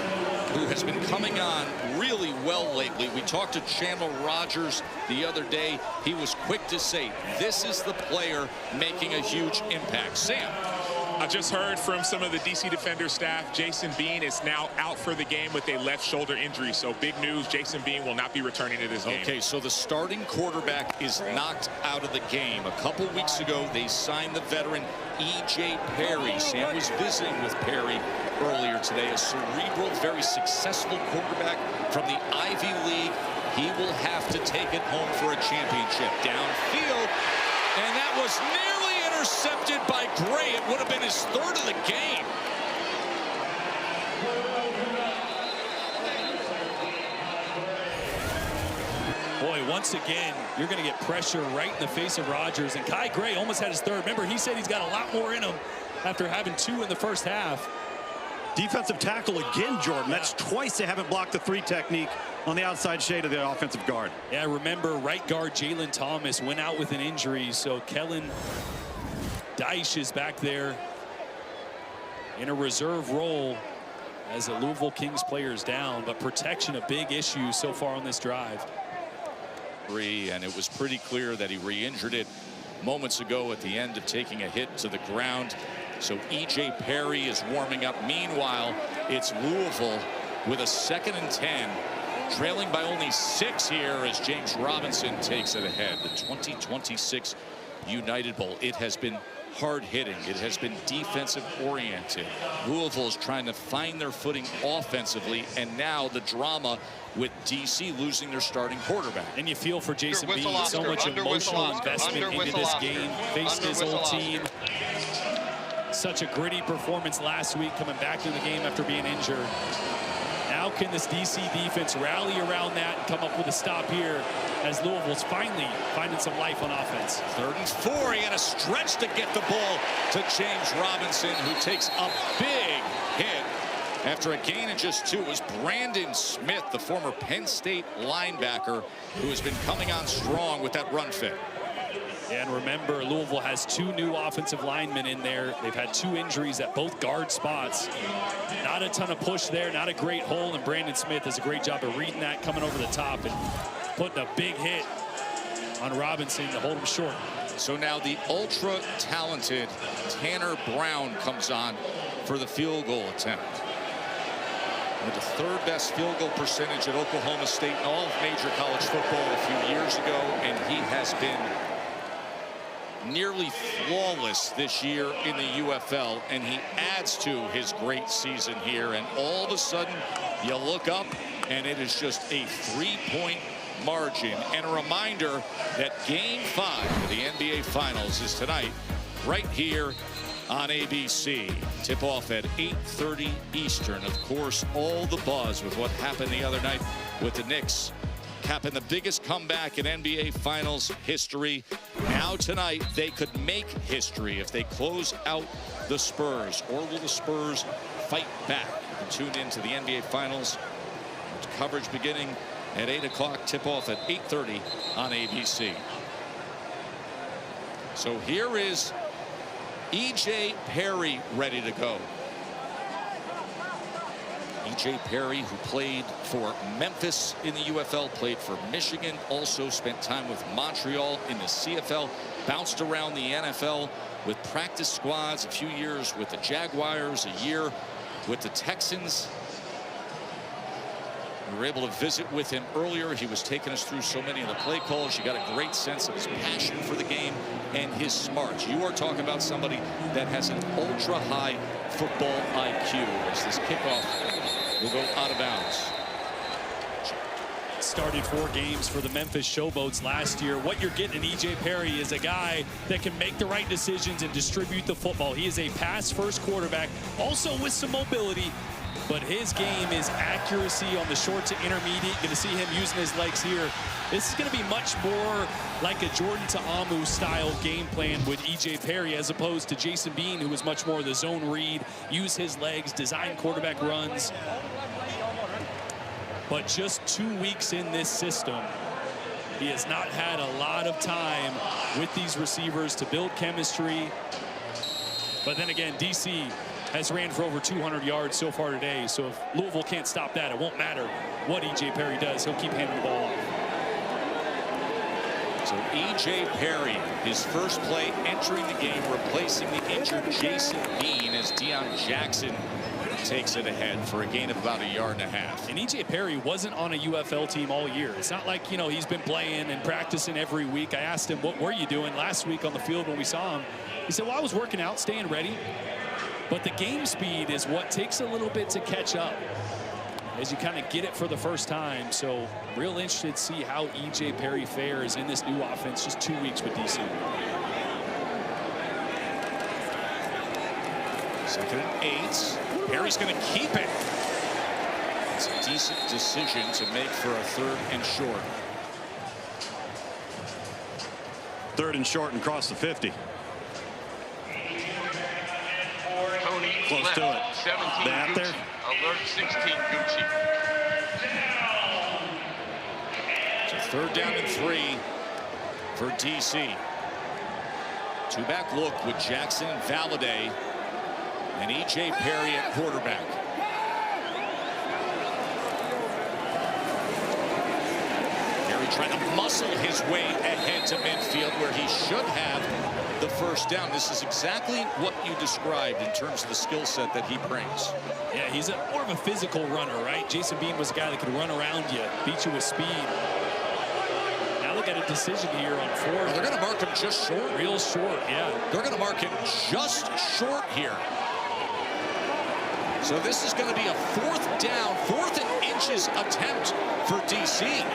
who has been coming on really well lately. We talked to Chandler Rogers the other day. He was quick to say, this is the player making a huge impact. Sam. I just heard from some of the DC Defender staff, Jason Bean is now out for the game with a left shoulder injury. So big news, Jason Bean will not be returning to this game. Okay, so the starting quarterback is knocked out of the game. A couple weeks ago, they signed the veteran E.J. Perry. Sam was visiting with Perry earlier today, a cerebral, very successful quarterback from the Ivy League. He will have to take it home for a championship. Downfield, and that was nearly intercepted by Gray. It would have been his 3rd of the game. Boy, once again, you're going to get pressure right in the face of Rogers. And Kai Gray almost had his 3rd. Remember, he said he's got a lot more in him after having 2 in the first half. Defensive tackle again, Jordan. That's twice they haven't blocked the 3 technique on the outside shade of the offensive guard. Yeah, remember, right guard Jalen Thomas went out with an injury. So Kellen Deich is back there in a reserve role as the Louisville Kings players down. But protection, a big issue so far on this drive. And it was pretty clear that he re-injured it moments ago at the end of taking a hit to the ground. So E.J. Perry is warming up. Meanwhile, it's Louisville with a 2nd and 10, trailing by only 6 here as James Robinson takes it ahead. The 2026 United Bowl. It has been hard-hitting. It has been defensive-oriented. Louisville is trying to find their footing offensively, and now the drama with DC losing their starting quarterback. And you feel for Jason Bean, so much emotional investment into this game, faced his old team. Such a gritty performance last week, coming back to the game after being injured. Now can this DC defense rally around that and come up with a stop here as Louisville's finally finding some life on offense. 3rd and 4, he had a stretch to get the ball to James Robinson, who takes a big hit after a gain of just 2. It was Brandon Smith, the former Penn State linebacker, who has been coming on strong with that run fit. And remember, Louisville has 2 new offensive linemen in there. They've had 2 injuries at both guard spots. Not a ton of push there, not a great hole, and Brandon Smith does a great job of reading that, coming over the top and putting a big hit on Robinson to hold him short. So now the ultra-talented Tanner Brown comes on for the field goal attempt. With the 3rd best field goal percentage at Oklahoma State in all of major college football a few years ago, and he has been nearly flawless this year in the UFL, and he adds to his great season here. And all of a sudden, you look up, and it is just a 3-point margin. And a reminder that Game 5 of the NBA Finals is tonight, right here on ABC. Tip-off at 8:30 Eastern. Of course, all the buzz with what happened the other night with the Knicks capping the biggest comeback in NBA Finals history. Now tonight, they could make history if they close out the Spurs. Or will the Spurs fight back? And tune into the NBA Finals. Coverage beginning at 8 o'clock. Tip-off at 8:30 on ABC. So here is E.J. Perry ready to go. E.J. Perry, who played for Memphis in the UFL, played for Michigan, also spent time with Montreal in the CFL, bounced around the NFL with practice squads, a few years with the Jaguars, a year with the Texans. We were able to visit with him earlier. He was taking us through so many of the play calls. You got a great sense of his passion for the game and his smarts. You are talking about somebody that has an ultra-high football IQ as this kickoff will go out of bounds. Started 4 games for the Memphis Showboats last year. What you're getting in E.J. Perry is a guy that can make the right decisions and distribute the football. He is a pass-first quarterback, also with some mobility. But his game is accuracy on the short to intermediate. Going to see him using his legs here. This is going to be much more like a Jordan Ta'amu style game plan with E.J. Perry as opposed to Jason Bean, who was much more the zone read, use his legs, design quarterback runs. But just 2 weeks in this system, he has not had a lot of time with these receivers to build chemistry. But then again, DC has ran for over 200 yards so far today. So if Louisville can't stop that, it won't matter what E.J. Perry does. He'll keep handing the ball off. So E.J. Perry, his first play entering the game, replacing the injured Jason Bean as Deion Jackson takes it ahead for a gain of about 1.5 yards. And E.J. Perry wasn't on a UFL team all year. It's not like, you know, he's been playing and practicing every week. I asked him, what were you doing last week on the field when we saw him? He said, well, I was working out, staying ready. But the game speed is what takes a little bit to catch up as you kind of get it for the first time. So real interested to see how E.J. Perry fares in this new offense, just 2 weeks with DC. 2nd and 8. Perry's going to keep it. It's a decent decision to make for a 3rd and short. 3rd and short and cross the 50. Close to it. 17 they out there. Alert 16 Gucci. It's a 3rd down and 3 for DC. 2-back look with Jackson and Valladay and E.J. Perry at quarterback. Perry trying to muscle his way ahead to midfield where he should have the first down. This is exactly what you described in terms of the skill set that he brings. Yeah, he's more of a physical runner, right? Jason Bean was a guy that could run around you, beat you with speed. Now look at a decision here on 4th. Well, they're going to mark him just short. Real short, yeah. They're going to mark him just short here. So this is going to be a 4th down, 4th and inches attempt for DC.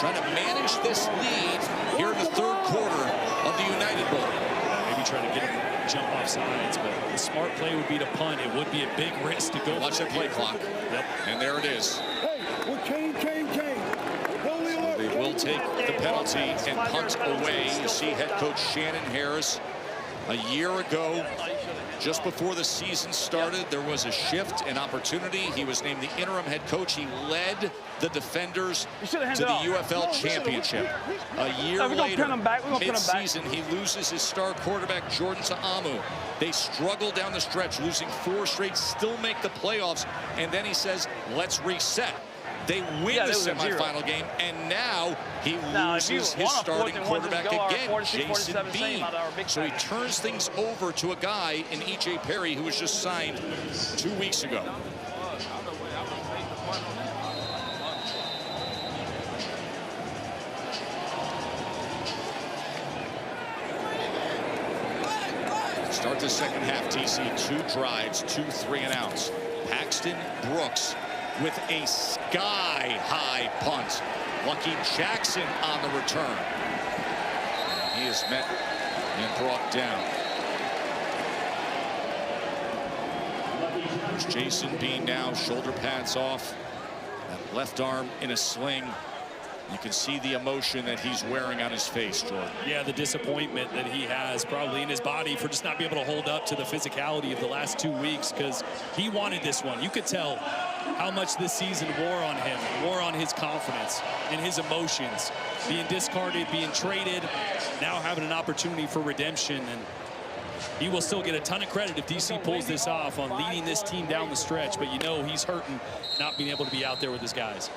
Trying to manage this lead here in the 3rd quarter of the United Bowl. Maybe try to get him to jump off sides, but the smart play would be to punt. It would be a big risk to go. Watch that play clock. Yep. And there it is. Hey, we're chain. So they will take the penalty and punt away. You see head coach Shannon Harris a year ago, just before the season started, there was a shift, an opportunity. He was named the interim head coach. He led the defenders to the UFL championship. A year later, mid-season, he loses his star quarterback, Jordan Ta'amu. They struggle down the stretch, losing 4 straight, still make the playoffs, and then he says, let's reset. They win the semifinal game, and now he loses his starting quarterback again, Jason Bean. So he turns things over to a guy in E.J. Perry who was just signed 2 weeks ago. Start the second half, DC. 2 drives, 2 3-and-outs. Paxton Brooks with a sky-high punt. Lucky Jackson on the return. He is met and brought down. There's Jason Bean now, shoulder pads off, that left arm in a sling. You can see the emotion that he's wearing on his face, Jordan. Yeah, the disappointment that he has probably in his body for just not being able to hold up to the physicality of the last 2 weeks, because he wanted this one. You could tell how much this season wore on him, wore on his confidence and his emotions. Being discarded, being traded, now having an opportunity for redemption. And he will still get a ton of credit if DC pulls this off on leading this team down the stretch. But you know he's hurting not being able to be out there with his guys.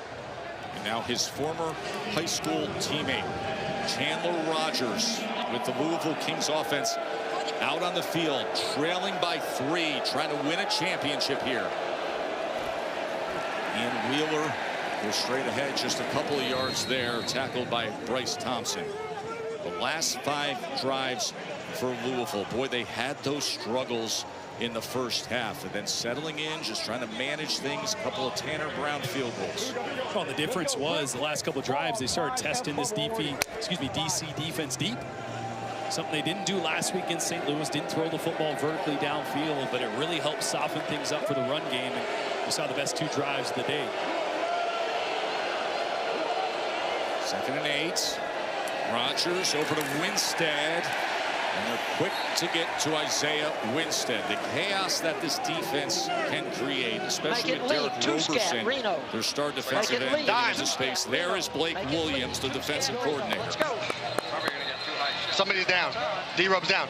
And now his former high school teammate, Chandler Rogers, with the Louisville Kings offense out on the field, trailing by 3, trying to win a championship here. Ian Wheeler goes straight ahead, just a couple of yards there, tackled by Bryce Thompson. The last 5 drives for Louisville, boy, they had those struggles in the first half, and then settling in, just trying to manage things. A couple of Tanner Brown field goals. Well, the difference was the last couple of drives they started testing this DC defense deep. Something they didn't do last week in St. Louis. Didn't throw the football vertically downfield, but it really helped soften things up for the run game. And we saw the best 2 drives of the day. 2nd and 8. Rogers over to Winstead. And they're quick to get to Isaiah Winstead. The chaos that this defense can create, especially with Derek Roberson, their star defensive end, into space. There is Blake Williams, the defensive coordinator. Let's go. Somebody's down. D-Robe's down.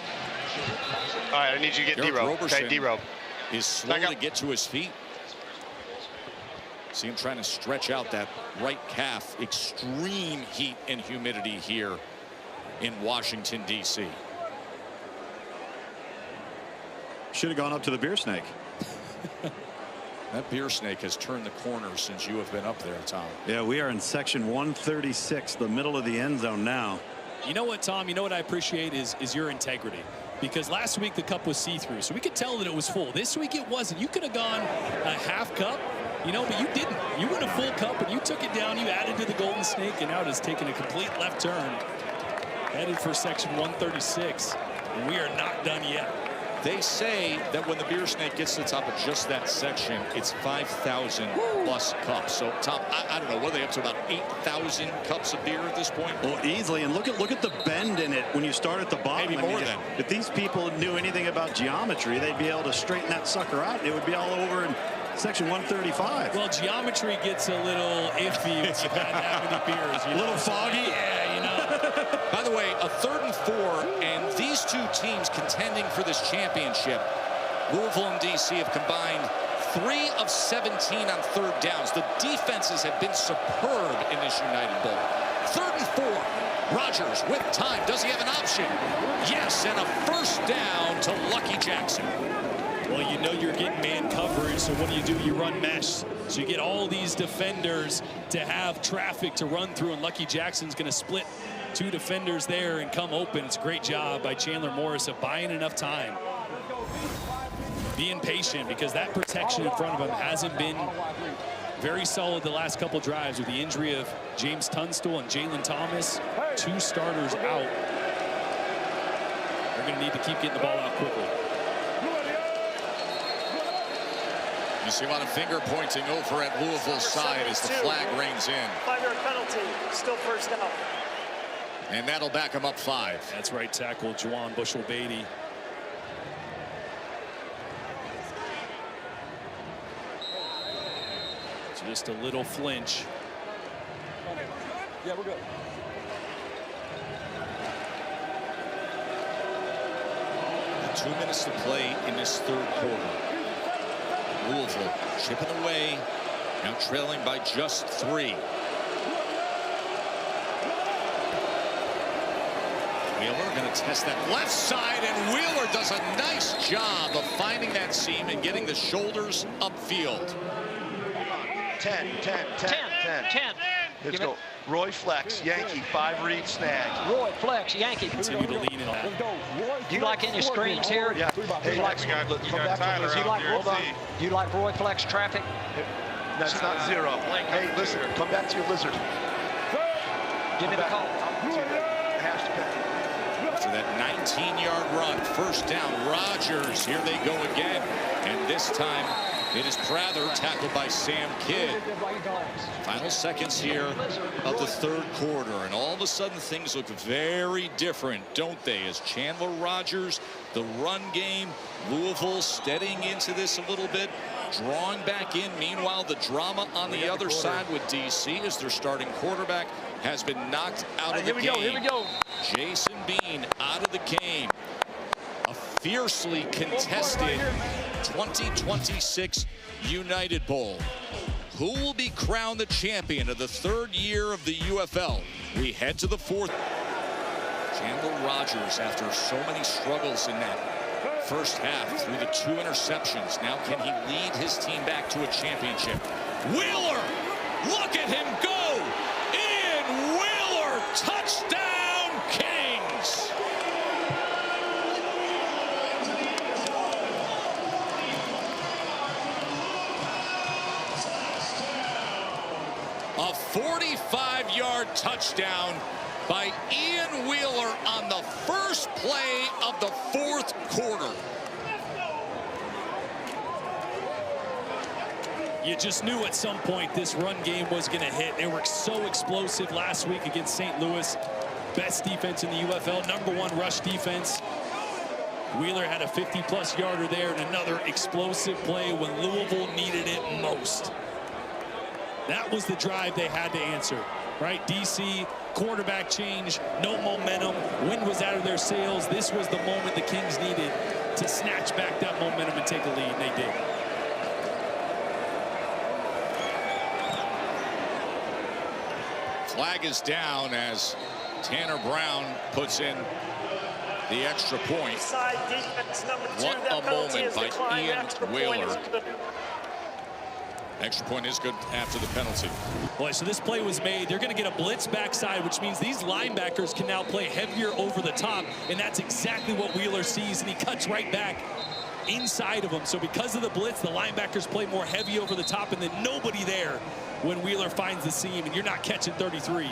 All right, I need you to get D-Robe. Okay, D-Robe is slow to get to his feet. See him trying to stretch out that right calf. Extreme heat and humidity here in Washington, D.C. Should have gone up to the beer snake. That beer snake has turned the corner since you have been up there, Tom. Yeah, we are in section 136, the middle of the end zone now. You know what, Tom? You know what I appreciate is your integrity. Because last week the cup was see-through, so we could tell that it was full. This week it wasn't. You could have gone a half cup, you know, but you didn't. You went a full cup and you took it down. You added to the Golden Snake, and now it has taken a complete left turn. Headed for section 136, and we are not done yet. They say that when the beer snake gets to the top of just that section, it's 5,000 plus cups. So, Tom, I don't know, what are they up to, about 8,000 cups of beer at this point? Well, easily. And look at the bend in it when you start at the bottom. Maybe more than. If these people knew anything about geometry, they'd be able to straighten that sucker out, and it would be all over in section 135. Well, geometry gets a little iffy when you've had that many beers. A little foggy? Yeah, you know. By the way, a 3rd and 4, and these 2 teams contending for this championship, Louisville and DC, have combined 3 of 17 on 3rd downs. The defenses have been superb in this United Bowl. 3rd and 4. Rogers with time. Does he have an option? Yes, and a 1st down to Lucky Jackson. Well, you know you're getting man coverage, so what do? You run mesh. So you get all these defenders to have traffic to run through, and Lucky Jackson's going to split 2 defenders there and come open. It's a great job by Chandler Morris of buying enough time. Being patient, because that protection in front of him hasn't been very solid the last couple drives, with the injury of James Tunstall and Jalen Thomas. 2 starters out. They're going to need to keep getting the ball out quickly. You see a lot of finger pointing over at Louisville's side as the flag rings in. 5-yard penalty, still 1st down. And that'll back him up 5. That's right tackle, Juwan Bushell-Beatty. So just a little flinch. Yeah, we're good. And 2 minutes to play in this 3rd quarter. Louisville chipping away, now trailing by just 3. Wheeler going to test that left side, and Wheeler does a nice job of finding that seam and getting the shoulders upfield. 10. Let's go. Roy Flex, Yankee, 5 read snag. Roy Flex, Yankee. Continue to lean in on that. Do you like any screens here? Yeah. Hey, you like Roy Flex traffic? That's not 0. Hey, listen, come back to your lizard. Give me the call. After that 19-yard run, 1st down, Rogers, here they go again. And this time, It is Prather, tackled by Sam Kidd. Final seconds here of the third quarter, and all of a sudden things look very different, don't they? As Chandler Rogers, the run game, Louisville steadying into this a little bit, drawing back in. Meanwhile, the drama on the other side with DC as their starting quarterback has been knocked out of the game. Here we go. Jason Bean out of the game. A fiercely contested 2026 United Bowl. Who will be crowned the champion of the third year of the UFL? We head to the fourth. Chandler Rogers, after so many struggles in that first half through the 2 interceptions, now can he lead his team back to a championship? Wheeler, look at him go! Ian Wheeler, touchdown Kings! A 45-yard touchdown by Ian Wheeler on the first play of the fourth quarter. You just knew at some point this run game was going to hit. They were so explosive last week against St. Louis. Best defense in the UFL, #1 rush defense. Wheeler had a 50-plus yarder there and another explosive play when Louisville needed it most. That was the drive they had to answer, right? DC, quarterback change, no momentum. Wind was out of their sails. This was the moment the Kings needed to snatch back that momentum and take a lead, and they did. Flag is down as Tanner Brown puts in the extra point. What a moment by Ian Wheeler. Extra point is good after the penalty. Boy, so this play was made. They're going to get a blitz backside, which means these linebackers can now play heavier over the top, and that's exactly what Wheeler sees, and he cuts right back inside of him. So because of the blitz, the linebackers play more heavy over the top, and then nobody there when Wheeler finds the seam, and you're not catching 33.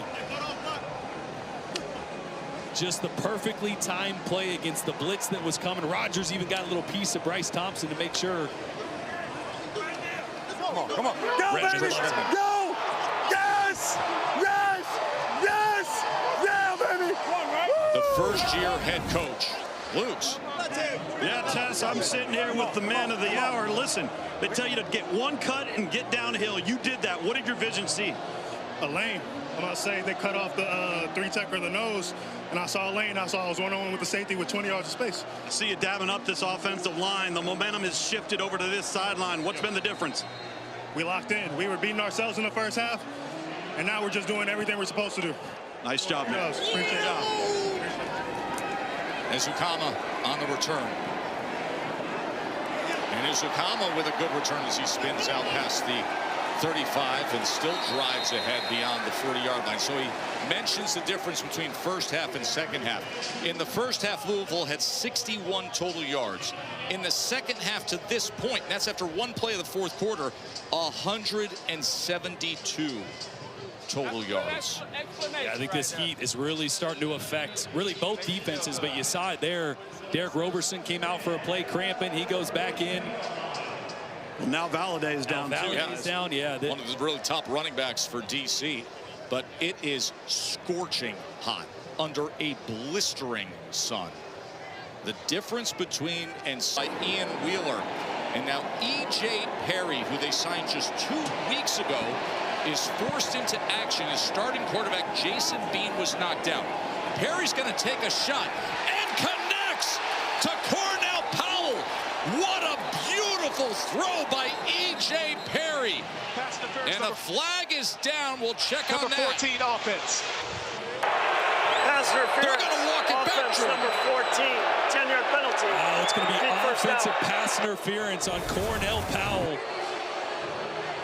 Just the perfectly timed play against the blitz that was coming. Rogers even got a little piece of Bryce Thompson to make sure. Come on. Go, baby! Go! Yes! Yes! Yes! Yeah, baby! The first-year head coach, Luke's. Yeah, Tess, I'm sitting here with the man of the hour. Listen, they tell you to get one cut and get downhill. You did that. What did your vision see? A lane. I'm going to say they cut off the three-technical of the nose, and I saw a lane. I was one-on-one with the safety with 20 yards of space. I see you dabbing up this offensive line. The momentum has shifted over to this sideline. What's been the difference? We locked in. We were beating ourselves in the first half, and now we're just doing everything we're supposed to do. Nice job, man. Appreciate it. Ezukama on the return. And Ezukama with a good return as he spins out past the 35 and still drives ahead beyond the 40-yard line. So he mentions the difference between first half and second half. In the first half, Louisville had 61 total yards. In the second half to this point, and that's after one play of the fourth quarter, 172 total yards. Yeah, I think this heat is really starting to affect really both defenses, but you saw it there. Derek Roberson came out for a play cramping. He goes back in. Well, now Valladay is down. Valladay is down, yeah. One of the really top running backs for DC, but it is scorching hot under a blistering sun. The difference between and Ian Wheeler and now E.J. Perry, who they signed just 2 weeks ago, is forced into action as starting quarterback Jason Bean was knocked out. Perry's going to take a shot and connects to Cornell Powell. What a beautiful throw by E.J. Perry. And the flag is down. We'll check on that. Number 14 offense. Pass interference. They're going to walk it back. Offense number 14. 10-yard penalty. Oh, it's going to be Big first offensive down. pass interference on Cornell Powell.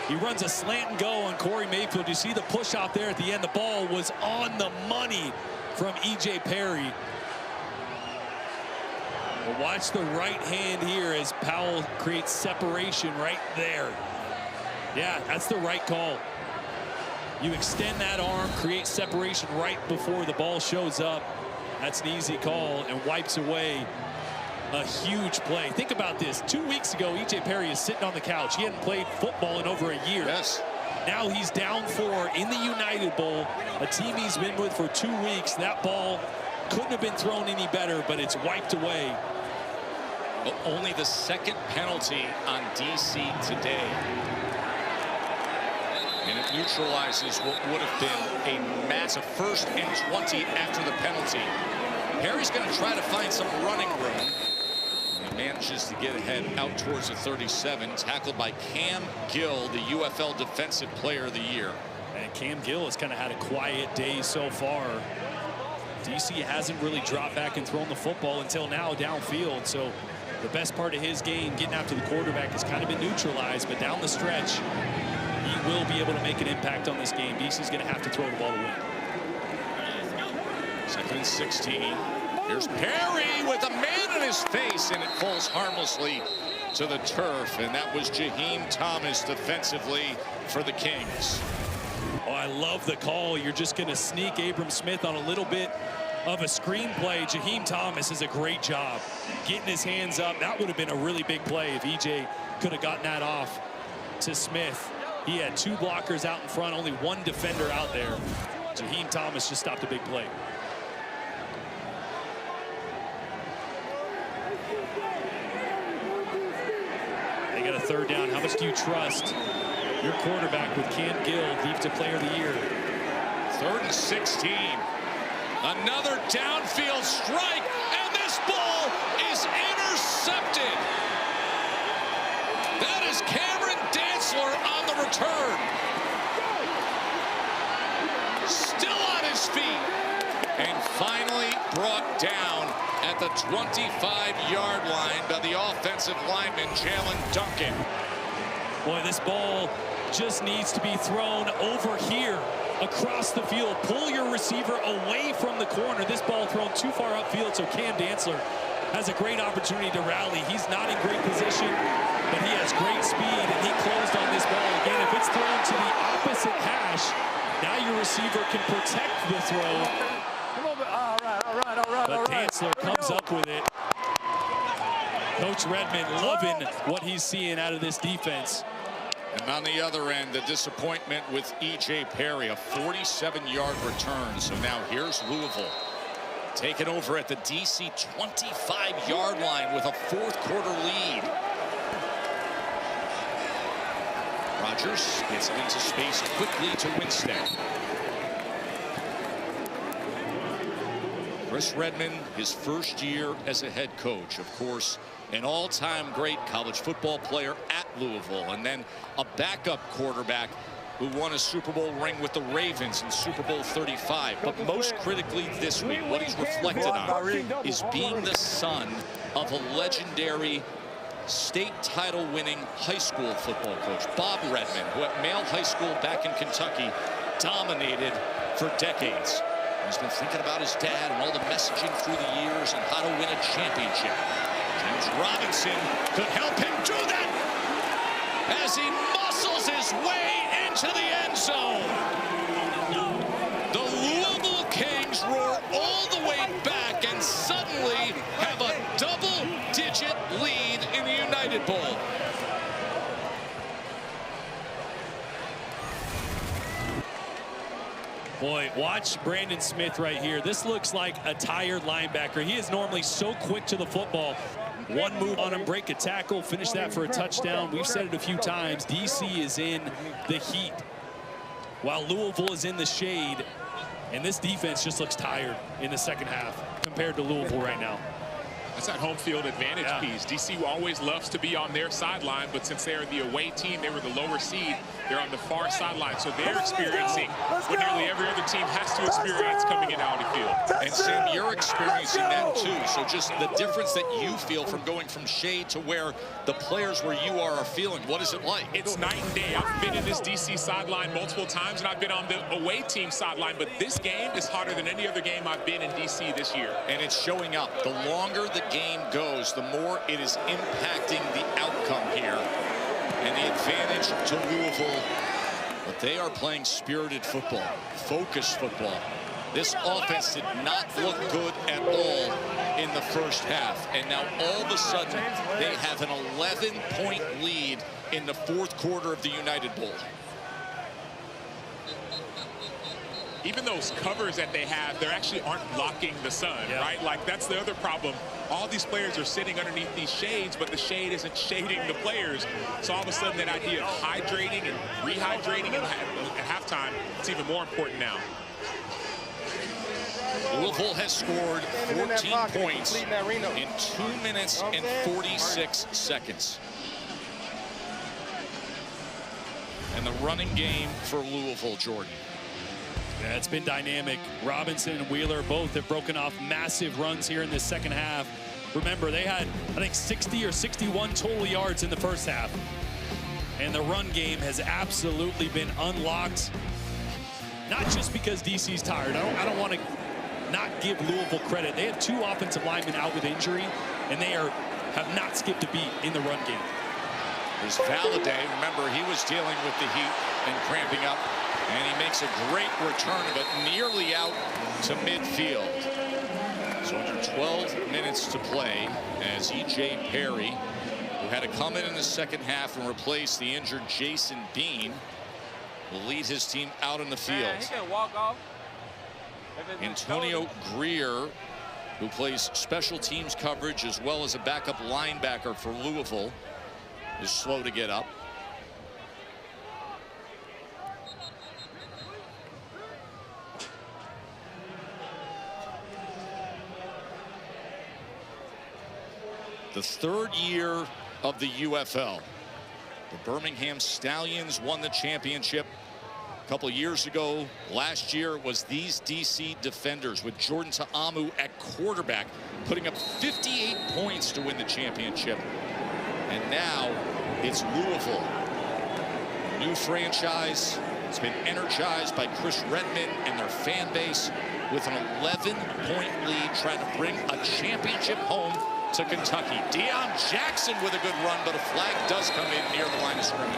He runs a slant and go on Corey Mayfield. You see the push out there at the end. The ball was on the money from E.J. Perry. But watch the right hand here as Powell creates separation right there. Yeah, that's the right call. You extend that arm, create separation right before the ball shows up. That's an easy call and wipes away a huge play. Think about this. 2 weeks ago, E.J. Perry is sitting on the couch. He hadn't played football in over a year. Yes. Now he's down 4 in the United Bowl, a team he's been with for 2 weeks. That ball couldn't have been thrown any better, but it's wiped away. Well, only the second penalty on DC today. And it neutralizes what would have been a massive 1st and 20 after the penalty. Harry's going to try to find some running room. He manages to get ahead out towards the 37, tackled by Cam Gill, the UFL Defensive Player of the Year. And Cam Gill has kind of had a quiet day so far. DC hasn't really dropped back and thrown the football until now downfield. So the best part of his game, getting after the quarterback, has kind of been neutralized. But down the stretch, he will be able to make an impact on this game. DC's going to have to throw the ball to win. 2nd and 16. Here's Perry with a man in his face, and it falls harmlessly to the turf. And that was Jaheim Thomas defensively for the Kings. Oh, I love the call. You're just going to sneak Abram Smith on a little bit of a screenplay. Jaheim Thomas is a great job getting his hands up. That would have been a really big play if EJ could have gotten that off to Smith. He had 2 blockers out in front, only 1 defender out there. Jaheim Thomas just stopped a big play. They got a 3rd down. How much do you trust your quarterback with Cam Gill, Defensive Player of the Year? 3rd and 16. Another downfield strike, and this ball is intercepted. That is Cameron Dantzler on the return. Still on his feet. And finally brought down at the 25-yard line by the offensive lineman, Jalen Duncan. Boy, this ball just needs to be thrown over here across the field. Pull your receiver away from the corner. This ball thrown too far upfield, so Cam Dantzler has a great opportunity to rally. He's not in great position, but he has great speed, and he closed on this ball. Again, if it's thrown to the opposite hash, now your receiver can protect the throw. But Dantzler comes up with it. Coach Redmond loving what he's seeing out of this defense. And on the other end, the disappointment with E.J. Perry, a 47-yard return. So now here's Louisville taking over at the DC 25-yard line with a 4th quarter lead. Rogers gets it into space quickly to Winstead. Chris Redmond, his 1st year as a head coach, of course, an all-time great college football player at Louisville, and then a backup quarterback who won a Super Bowl ring with the Ravens in Super Bowl 35. But most critically this week, what he's reflected on is being the son of a legendary state title winning high school football coach, Bob Redmond, who at Male High School back in Kentucky dominated for decades. He's been thinking about his dad and all the messaging through the years and how to win a championship. James Robinson could help him do that as he muscles his way into the end zone. The Louisville Kings roar all the way back and suddenly have a double-digit lead in the United Bowl. Boy, watch Brandon Smith right here. This looks like a tired linebacker. He is normally so quick to the football. One move on him, break a tackle, finish that for a touchdown. We've said it a few times. DC is in the heat while Louisville is in the shade. And this defense just looks tired in the 2nd half compared to Louisville right now. That's that home field advantage piece. DC always loves to be on their sideline, but since they're the away team, they were the lower seed, they're on the far sideline. So they're experiencing what nearly every other team has to experience coming into Audi Field. And Sam, you're experiencing that too. So just the difference that you feel from going from shade to where the players where you are feeling, what is it like? It's night and day. I've been in this DC sideline multiple times, and I've been on the away team sideline, but this game is hotter than any other game I've been in DC this year. And it's showing up. The longer the game goes, the more it is impacting the outcome here. And the advantage to Louisville, but they are playing spirited football, focused football. This offense did not look good at all in the first half. And now all of a sudden, they have an 11-point lead in the fourth quarter of the United Bowl. Even those covers that they have, they actually aren't blocking the sun, right? Like, that's the other problem. All these players are sitting underneath these shades, but the shade isn't shading the players. So all of a sudden, that idea of hydrating and rehydrating at halftime, it's even more important now. Louisville has scored 14 points in 2 minutes and 46 seconds. And the running game for Louisville, Jordan. Yeah, it's been dynamic. Robinson and Wheeler both have broken off massive runs here in this second half. Remember, they had, I think, 60 or 61 total yards in the first half. And the run game has absolutely been unlocked. Not just because DC's tired. I don't want to not give Louisville credit. They have 2 offensive linemen out with injury, and they have not skipped a beat in the run game. There's Valladay. Remember, he was dealing with the heat and cramping up. And he makes a great return of it, nearly out to midfield. So under 12 minutes to play as E.J. Perry, who had to come in the second half and replace the injured Jason Bean, will lead his team out in the field. He can walk off. Antonio Greer, who plays special teams coverage as well as a backup linebacker for Louisville, is slow to get up. The third year of the UFL. The Birmingham Stallions won the championship a couple of years ago. Last year was these DC defenders with Jordan Ta'amu at quarterback, putting up 58 points to win the championship. And now it's Louisville. New franchise. It's been energized by Chris Redman and their fan base with an 11-point lead, trying to bring a championship home to Kentucky. Deion Jackson with a good run, but a flag does come in near the line of scrimmage.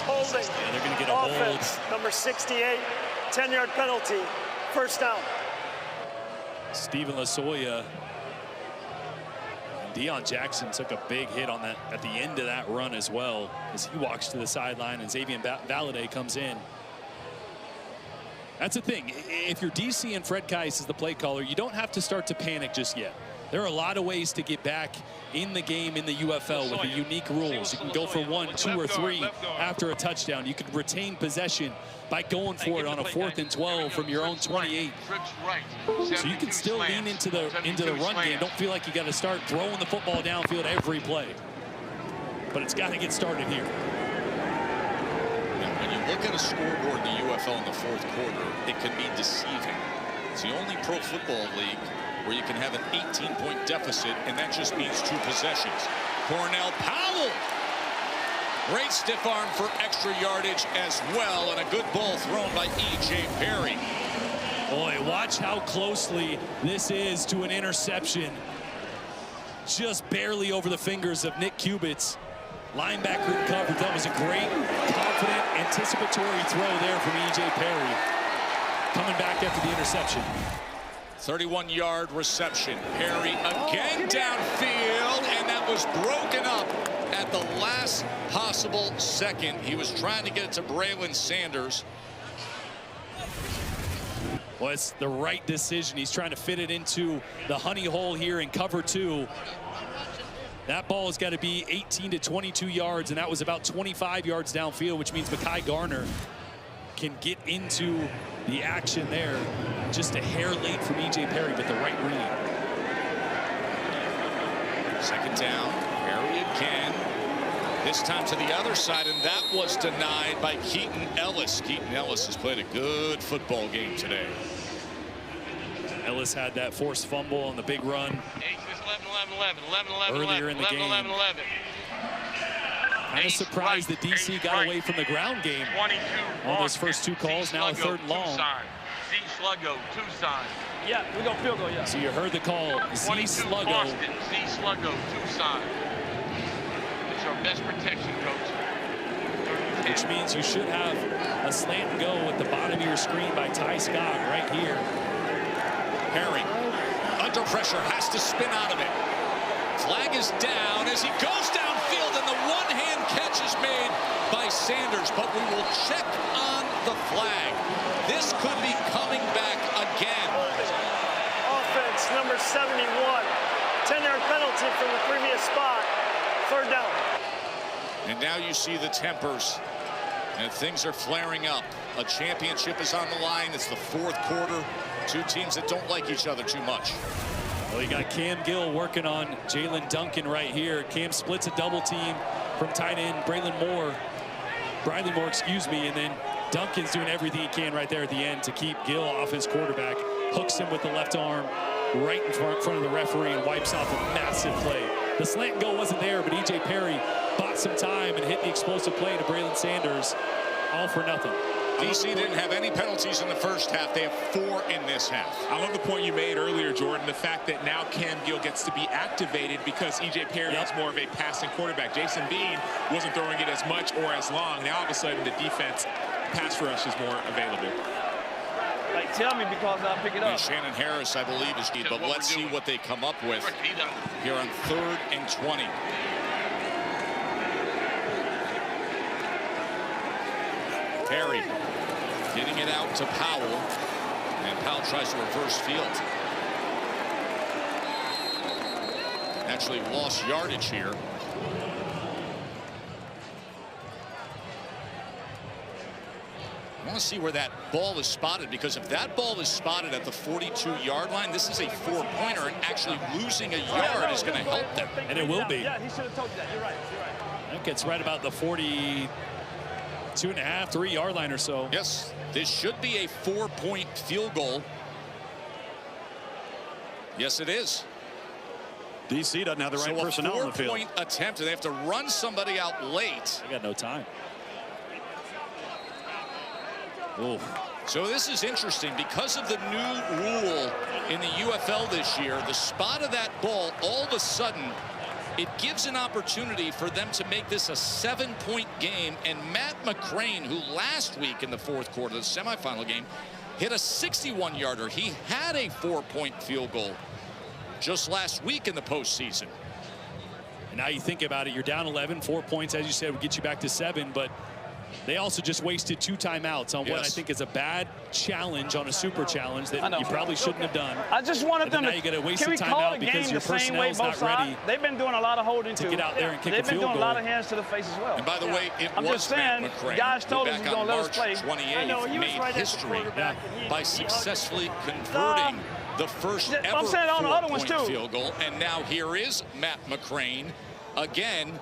Holding. Yeah, they're going to get a Offense, hold. number 68, 10-yard penalty, first down. Stephen Lasoya. Deion Jackson took a big hit on that at the end of that run as well, as he walks to the sideline and Xavier Valladay comes in. That's the thing. If you're DC and Fred Keiss is the play caller, you don't have to start to panic just yet. There are a lot of ways to get back in the game in the UFL with the unique rules. You can go for 1, 2, or 3 after a touchdown. You can retain possession by going for it on a 4th and 12 from your own 28. So you can still lean into the run game. Don't feel like you got to start throwing the football downfield every play. But it's got to get started here. Look at a scoreboard in the UFL in the fourth quarter. It can be deceiving. It's the only pro football league where you can have an 18-point deficit, and that just means 2 possessions. Cornell Powell. Great stiff arm for extra yardage as well, and a good ball thrown by E.J. Perry. Boy, watch how closely this is to an interception. Just barely over the fingers of Nick Kubitz. Linebacker in coverage. That was a great, confident, anticipatory throw there from E.J. Perry. Coming back after the interception. 31-yard reception. Perry again downfield, and that was broken up at the last possible second. He was trying to get it to Braylon Sanders. Well, it's the right decision. He's trying to fit it into the honey hole here in cover 2. That ball has got to be 18 to 22 yards, and that was about 25 yards downfield, which means Mekhi Garner can get into the action there. Just a hair late from E.J. Perry, but the right read. Second down, Perry again. This time to the other side, and that was denied by Keaton Ellis. Keaton Ellis has played a good football game today. Ellis had that forced fumble on the big run. 11, earlier in the game. 11. Kind of surprised that DC got away from the ground game on those first 2 calls. Now a 3rd and long. Z Sluggo, Tucson. Yeah, we go field goal, yeah. So you heard the call. Z Sluggo. Boston, Z Sluggo, Tucson. It's our best protection, coach. Which means you should have a slant and go at the bottom of your screen by Ty Scott right here. Perry, under pressure, has to spin out of it. Flag is down as he goes downfield, and the one-hand catch is made by Sanders, but we will check on the flag. This could be coming back again. Offense, number 71. 10-yard penalty from the previous spot. 3rd down. And now you see the tempers, and things are flaring up. A championship is on the line. It's the 4th quarter. Two teams that don't like each other too much. Well, you got Cam Gill working on Jalen Duncan right here. Cam splits a double team from tight end Briley Moore, and then Duncan's doing everything he can right there at the end to keep Gill off his quarterback. Hooks him with the left arm right in front of the referee and wipes off a massive play. The slant goal wasn't there, but E.J. Perry bought some time and hit the explosive play to Braylon Sanders, all for nothing. DC didn't have any penalties in the first half. They have 4 in this half. I love the point you made earlier, Jordan, the fact that now Cam Gill gets to be activated because E.J. Perry is more of a passing quarterback. Jason Bean wasn't throwing it as much or as long. Now all of a sudden the defense pass rush is more available. Like, tell me because I'll pick it up. And Shannon Harris, I believe, is key, but let's see what they come up with here on 3rd and 20. Perry getting it out to Powell, and Powell tries to reverse field. Actually lost yardage here. I want to see where that ball is spotted, because if that ball is spotted at the 42-yard line, this is a 4-pointer, and actually losing a yard is going to help them. And it will be. Yeah, he should have told you that. You're right. I think it's right about the 42.5, 3-yard line or so. Yes, this should be a 4-point field goal. Yes, it is. DC doesn't have the right personnel on the field. So a 4-point attempt, and they have to run somebody out late. They got no time. Ooh. So this is interesting because of the new rule in the UFL this year. The spot of that ball, all of a sudden, it gives an opportunity for them to make this a 7-point game. And Matt McCrane, who last week in the 4th quarter, the semifinal game, hit a 61-yarder. He had a 4-point field goal just last week in the postseason. And now you think about it, you're down 11, 4 points, as you said, would get you back to 7, but they also just wasted 2 timeouts on what I think is a bad challenge on a super challenge that you probably shouldn't have done. I just wanted them now to. you got to waste can we the call timeout the because game your the same personnel way is both not ready. sides? They've been doing a lot of holding to get out there and kick a They've been field doing goal. a lot of hands to the face as well. And by the way, it I'm was just saying, Matt McCrane, guys told us who he's back going on to let us March play. 28th made history by successfully converting the first ever 4-point field goal. And now here is Matt McCrane again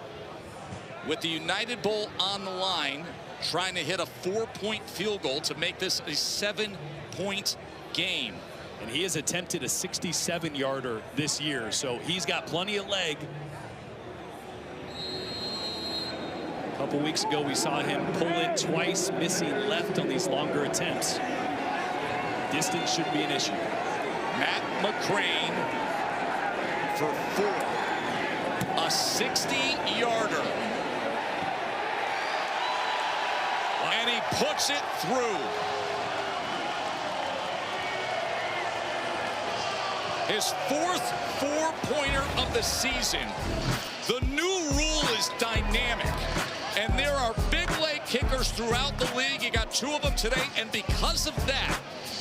with the United Bowl on the line, trying to hit a 4-point field goal to make this a 7-point game. And he has attempted a 67-yarder this year, so he's got plenty of leg. A couple weeks ago, we saw him pull it twice, missing left on these longer attempts. Distance shouldn't be an issue. Matt McCrane for 4. A 60-yarder. And he puts it through. His 4th 4-pointer of the season. The new rule is dynamic. And there are big leg kickers throughout the league. You got 2 of them today. And because of that,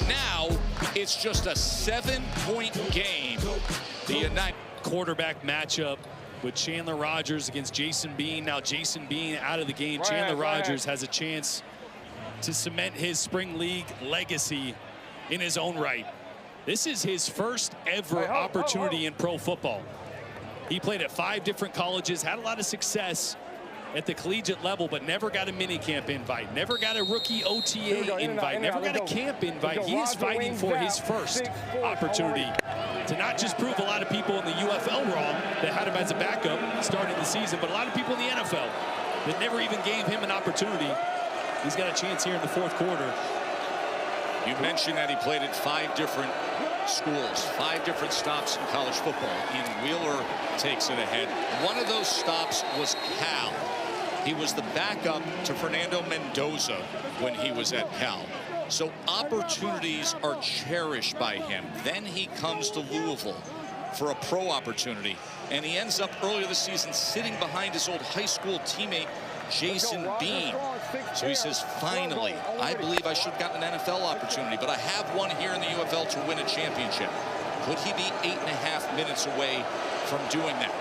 now it's just a 7-point game. The United quarterback matchup with Chandler Rogers against Jason Bean. Now Jason Bean out of the game. Chandler Rogers has a chance to cement his spring league legacy in his own right. This is his first ever opportunity in pro football. He played at 5 different colleges, had a lot of success at the collegiate level, but never got a minicamp invite, never got a rookie OTA invite, never got a camp invite. He is fighting for his first opportunity to not just prove a lot of people in the UFL wrong that had him as a backup starting the season, but a lot of people in the NFL that never even gave him an opportunity. He's got a chance here in the 4th quarter. You mentioned that he played at 5 different schools, 5 different stops in college football. Ian Wheeler takes it ahead. One of those stops was Cal. He was the backup to Fernando Mendoza when he was at Cal. So opportunities are cherished by him. Then he comes to Louisville for a pro opportunity, and he ends up earlier this season sitting behind his old high school teammate Jason Bean. So he says, finally, I believe I should have gotten an NFL opportunity, but I have one here in the UFL to win a championship. Could he be 8.5 minutes away from doing that?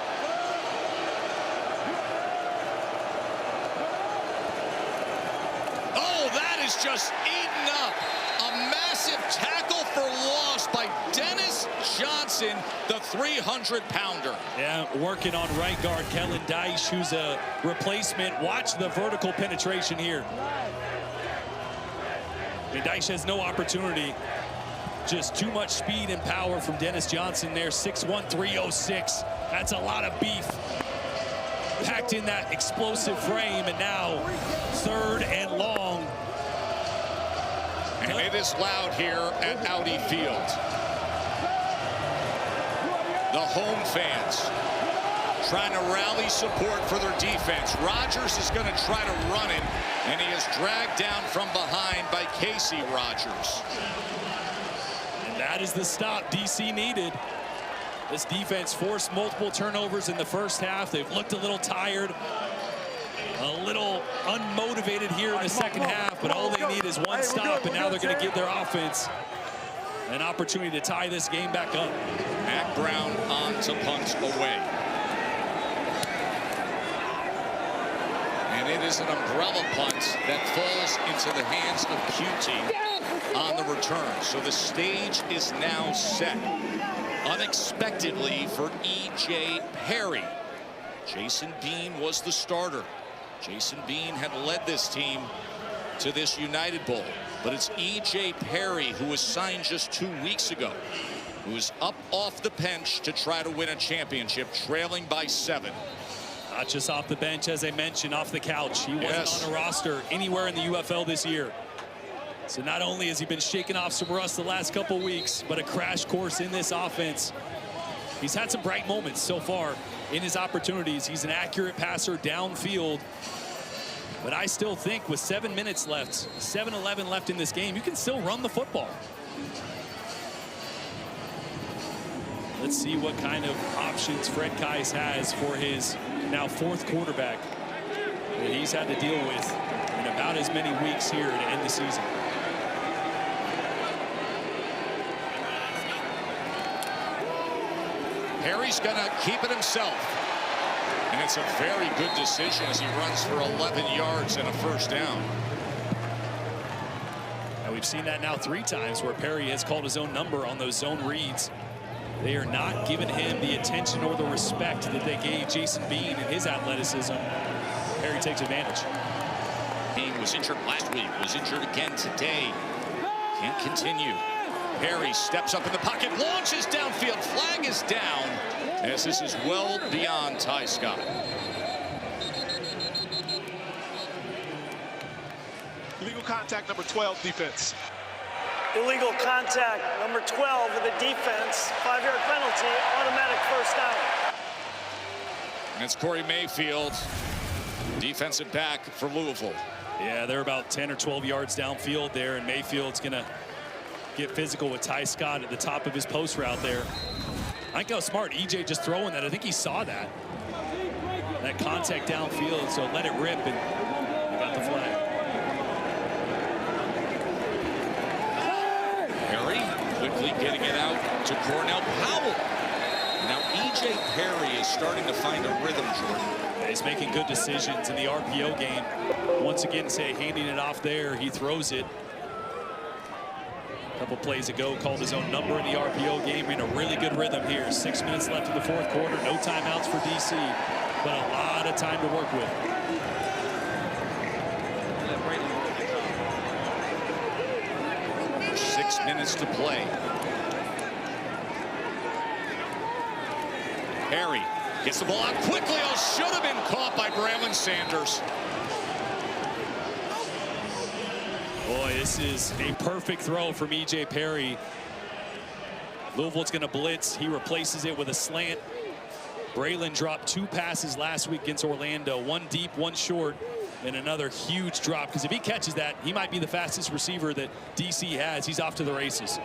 Oh, that is just eaten up. A massive tackle for loss by Dennis Johnson, the 300-pounder. Yeah, working on right guard Kellen Dyche, who's a replacement. Watch the vertical penetration here. I mean, Dyche has no opportunity. Just too much speed and power from Dennis Johnson there. 6'1", 306. That's a lot of beef packed in that explosive frame, and now 3rd and long. And it is loud here at Audi Field. The home fans trying to rally support for their defense. Rodgers is going to try to run it, and he is dragged down from behind by Casey Rodgers. And that is the stop DC needed. This defense forced multiple turnovers in the first half. They've looked a little tired, a little unmotivated here in the second half, but all they need is one stop, and now they're going to give their offense an opportunity to tie this game back up. Mac Brown on to punt away. And it is an umbrella punt that falls into the hands of QT on the return. So the stage is now set unexpectedly for E.J. Perry. Jason Bean was the starter. Jason Bean had led this team to this United Bowl, but it's E.J. Perry, who was signed just 2 weeks ago, who is up off the bench to try to win a championship, trailing by 7. Not just off the bench, as I mentioned, off the couch. He wasn't on a roster anywhere in the UFL this year. So not only has he been shaking off some rust the last couple weeks, but a crash course in this offense. He's had some bright moments so far in his opportunities. He's an accurate passer downfield. But I still think with 7 minutes left, 7:11 left in this game, you can still run the football. Let's see what kind of options Fred Kais has for his now 4th quarterback that he's had to deal with in about as many weeks here to end the season. Perry's gonna keep it himself. And it's a very good decision as he runs for 11 yards and a first down. And we've seen that now 3 times where Perry has called his own number on those zone reads. They are not giving him the attention or the respect that they gave Jason Bean and his athleticism. Perry takes advantage. Bean was injured last week, was injured again today. Can't continue. Perry steps up in the pocket, launches downfield. Flag is down as this is well beyond Ty Scott. Illegal contact number 12, defense. Illegal contact number 12 of the defense. 5-yard penalty, automatic first down. And it's Corey Mayfield, defensive back for Louisville. Yeah, they're about 10 or 12 yards downfield there, and Mayfield's going to get physical with Ty Scott at the top of his post route there. I think how smart EJ just throwing that. I think he saw that contact downfield, so let it rip, and got the flag. Perry quickly getting it out to Cornell Powell. Now EJ Perry is starting to find a rhythm, Jordan. Yeah, he's making good decisions in the RPO game. Once again, handing it off there, he throws it. A couple plays ago, called his own number in the RPO game. In a really good rhythm here. 6 minutes left in the 4th quarter. No timeouts for DC, but a lot of time to work with. 6 minutes to play. Perry gets the ball out quickly. Oh, should have been caught by Braylon Sanders. Boy, this is a perfect throw from E.J. Perry. Louisville's going to blitz. He replaces it with a slant. Braylon dropped 2 passes last week against Orlando. 1 deep, 1 short. And another huge drop, because if he catches that, he might be the fastest receiver that DC has. He's off to the races.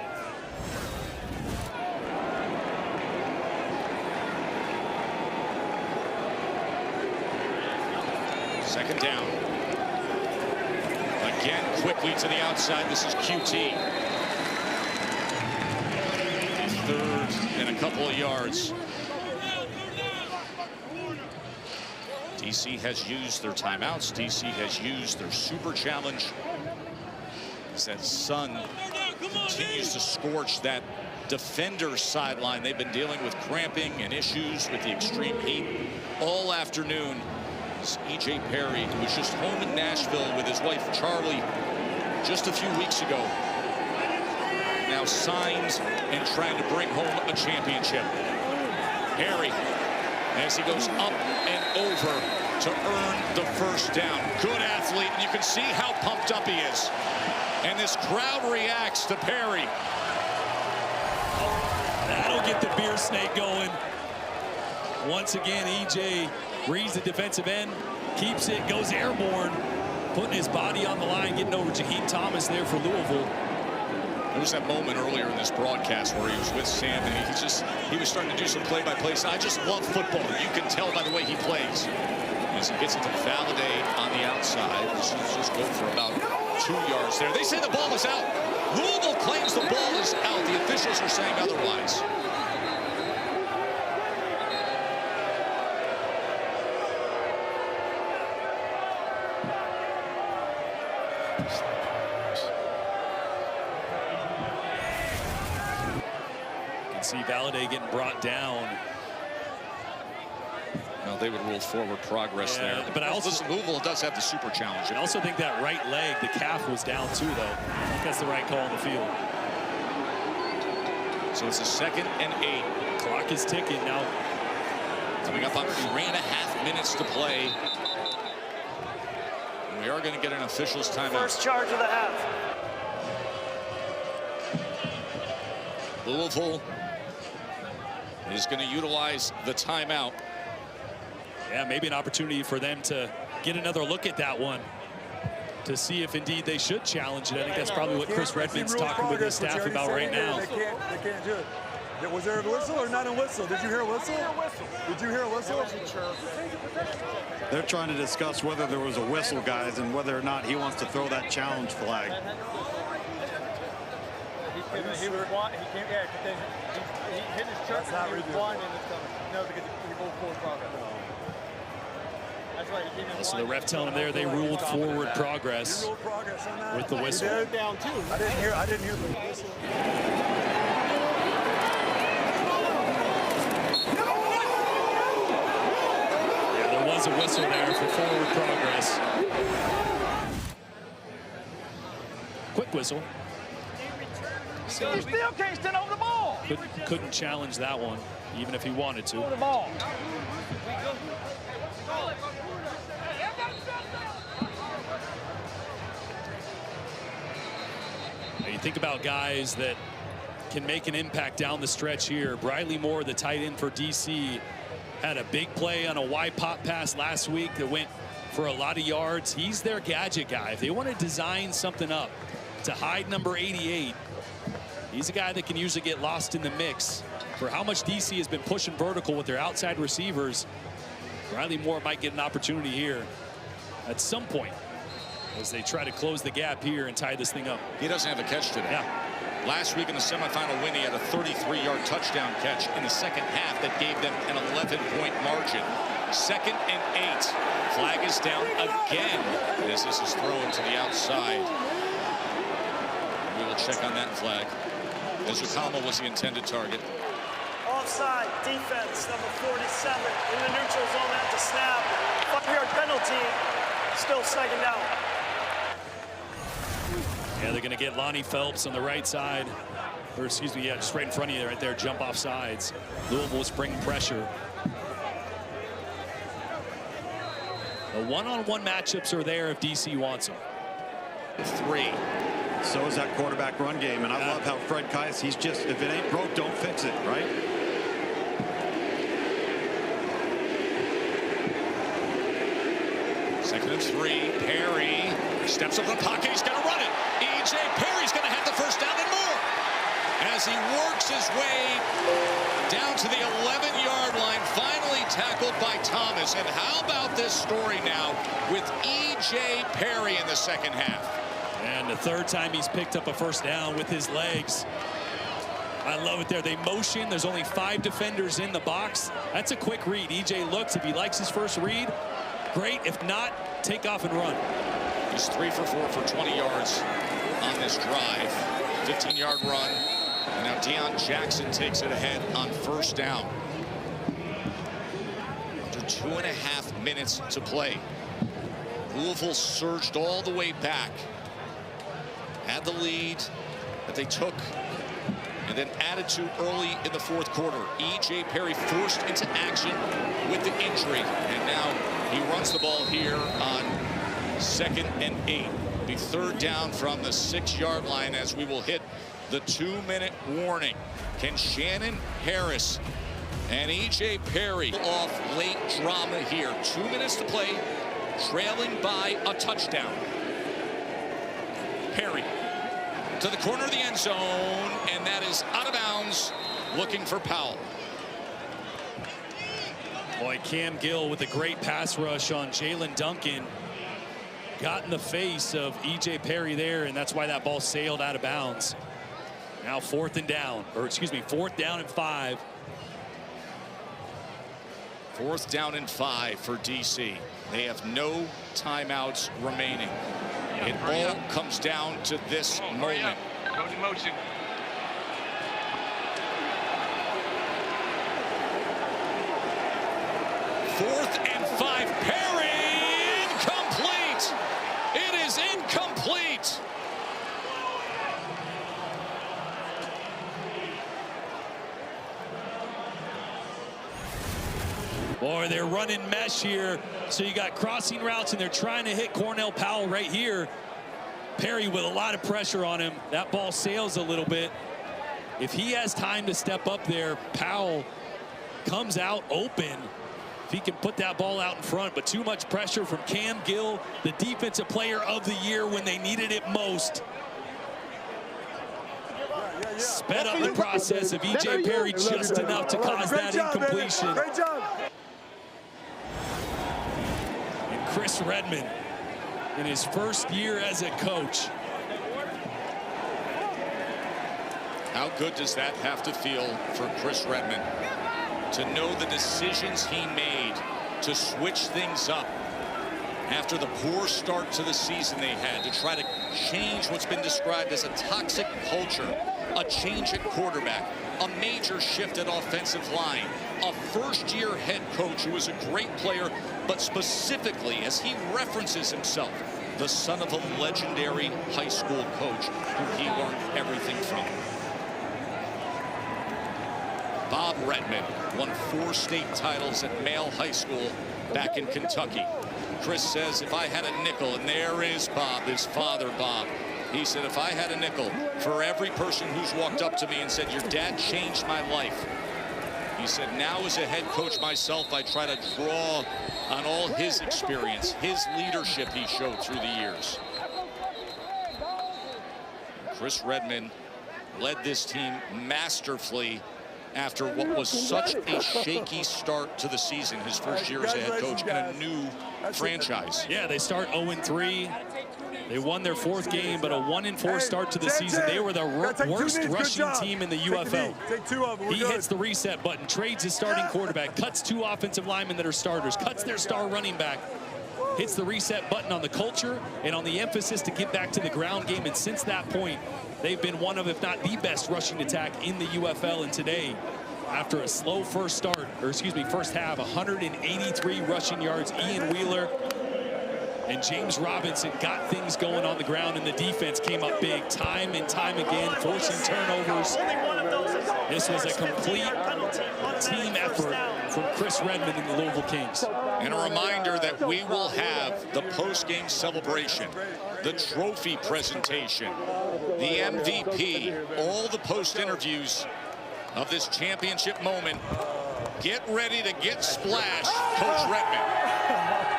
Second down. Again, quickly to the outside. This is QT. Third and a couple of yards. DC has used their timeouts. DC has used their super challenge. As that sun continues to scorch that defender's sideline. They've been dealing with cramping and issues with the extreme heat all afternoon. E.J. Perry, who was just home in Nashville with his wife Charlie just a few weeks ago, now signed and trying to bring home a championship. Perry, as he goes up and over to earn the first down. Good athlete, and you can see how pumped up he is. And this crowd reacts to Perry. That'll get the beer snake going. Once again, EJ reads the defensive end, keeps it, goes airborne, putting his body on the line, getting over Jaheim Thomas there for Louisville. There was that moment earlier in this broadcast where he was with Sam, and he was starting to do some play-by-play. I just love football. You can tell by the way he plays. As he gets it to Valade on the outside, just go for about 2 yards there. They say the ball is out. Louisville claims the ball is out. The officials are saying otherwise. See Valade getting brought down. No, they would rule forward progress there. But I also, listen, Louisville does have the super challenge. I also think that right leg, the calf was down too, though. I think that's the right call on the field. So it's a 2nd and 8. Clock is ticking now. Coming up on 3.5 minutes to play. And we are going to get an official's timeout. First charge of the half. Louisville is going to utilize the timeout. Yeah, maybe an opportunity for them to get another look at that one to see if indeed they should challenge it. I think that's probably what Chris Redmond's talking with his staff about right now. They can't do it. Was there a whistle or not a whistle? Did you hear a whistle? Did you hear a whistle? They're trying to discuss whether there was a whistle, guys, and whether or not he wants to throw that challenge flag. He hit his chest and he was blinding his stomach. No, because he rolled forward progress. That's right. So the ref telling him there they ruled forward progress with the whistle. Down too. I didn't hear the whistle. Yeah, there was a whistle there for forward progress. Quick whistle. You still can't stand over the ball. Couldn't challenge that one, even if he wanted to. Over the ball. Now you think about guys that can make an impact down the stretch here. Briley Moore, the tight end for DC, had a big play on a wide pop pass last week that went for a lot of yards. He's their gadget guy. If they want to design something up to hide number 88, he's a guy that can usually get lost in the mix. For how much DC has been pushing vertical with their outside receivers, Briley Moore might get an opportunity here at some point as they try to close the gap here and tie this thing up. He doesn't have a catch today. Yeah. Last week in the semifinal win, he had a 33-yard touchdown catch in the second half that gave them an 11-point margin. 2nd and 8. Flag is down again as this is thrown to the outside. We will check on that flag. As Okama was the intended target. Offside defense, number 47 in the neutral zone at the snap. 5-yard penalty, still 2nd down. Yeah, they're going to get Lonnie Phelps on the right side. Or excuse me, yeah, just right in front of you right there, jump off sides. Louisville's bringing pressure. The one-on-one matchups are there if DC wants them. 3. So is that quarterback run game, and I love how Fred Kais, he's just, if it ain't broke, don't fix it, right? 2nd and 3. Perry steps up in the pocket. He's going to run it. E.J. Perry's going to have the first down and more as he works his way down to the 11-yard line, finally tackled by Thomas. And how about this story now with E.J. Perry in the second half? And the third time he's picked up a first down with his legs. I love it there. They motion. There's only 5 defenders in the box. That's a quick read. E.J. looks. If he likes his first read, great. If not, take off and run. He's 3 for 4 for 20 yards on this drive. 15-yard run. And now Deion Jackson takes it ahead on first down. Under 2.5 minutes to play. Louisville surged all the way back. Had the lead that they took and then added to early in the fourth quarter. E.J. Perry forced into action with the injury. And now he runs the ball here on 2nd and 8. Be third down from the 6-yard line as we will hit the 2-minute warning. Can Shannon Harris and E.J. Perry off late drama here? 2 minutes to play, trailing by a touchdown. Perry to the corner of the end zone, and that is out of bounds, looking for Powell. Boy, Cam Gill with a great pass rush on Jalen Duncan. Got in the face of E.J. Perry there, and that's why that ball sailed out of bounds. Now 4th down and 5. 4th down and 5 for DC. They have no timeouts remaining. It all comes down to this moment. Go to motion. Fourth and 5. Perry incomplete. It is incomplete. Boy, they're running mesh here. So you got crossing routes, and they're trying to hit Cornell Powell right here. Perry with a lot of pressure on him. That ball sails a little bit. If he has time to step up there, Powell comes out open. If he can put that ball out in front, but too much pressure from Cam Gill, the defensive player of the year when they needed it most. Sped up the process of E.J. Perry just enough to cause that incompletion. Great job. And Chris Redmond in his first year as a coach. How good does that have to feel for Chris Redmond to know the decisions he made to switch things up after the poor start to the season they had, to try to change what's been described as a toxic culture, a change at quarterback, a major shift at offensive line, a first-year head coach who is a great player, but specifically, as he references himself, the son of a legendary high school coach who he learned everything from. Bob Redmond won 4 state titles at Male High School back in Kentucky. Chris says, if I had a nickel, and there is Bob, his father, Bob. He said, if I had a nickel for every person who's walked up to me and said, your dad changed my life. He said, now as a head coach myself, I try to draw on all his experience, his leadership he showed through the years. Chris Redmond led this team masterfully after what was such a shaky start to the season, his first year as a head coach in a new franchise. Yeah, they start 0-3. They won their 4th game, but a 1-4 start to the season. They were the worst rushing team in the UFL. He hits the reset button, trades his starting quarterback, cuts 2 offensive linemen that are starters, cuts their star running back, hits the reset button on the culture and on the emphasis to get back to the ground game. And since that point, they've been one of, if not the best rushing attack in the UFL. And today, after a slow first half, 183 rushing yards. Ian Wheeler and James Robinson got things going on the ground, and the defense came up big time and time again, forcing turnovers. This was a complete team effort from Chris Redmond and the Louisville Kings. And a reminder that we will have the post-game celebration, the trophy presentation, the MVP, all the post-interviews of this championship moment. Get ready to get splashed, Coach Redmond.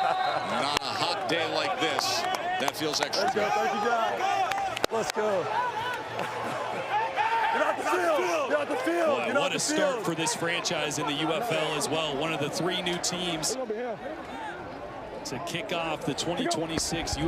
And on a hot day like this, that feels extra good. Thank you, guys. Let's go. Get out the field. Get out the field. Boy, what a start for this franchise in the UFL as well. One of the 3 new teams to kick off the 2026 UFL.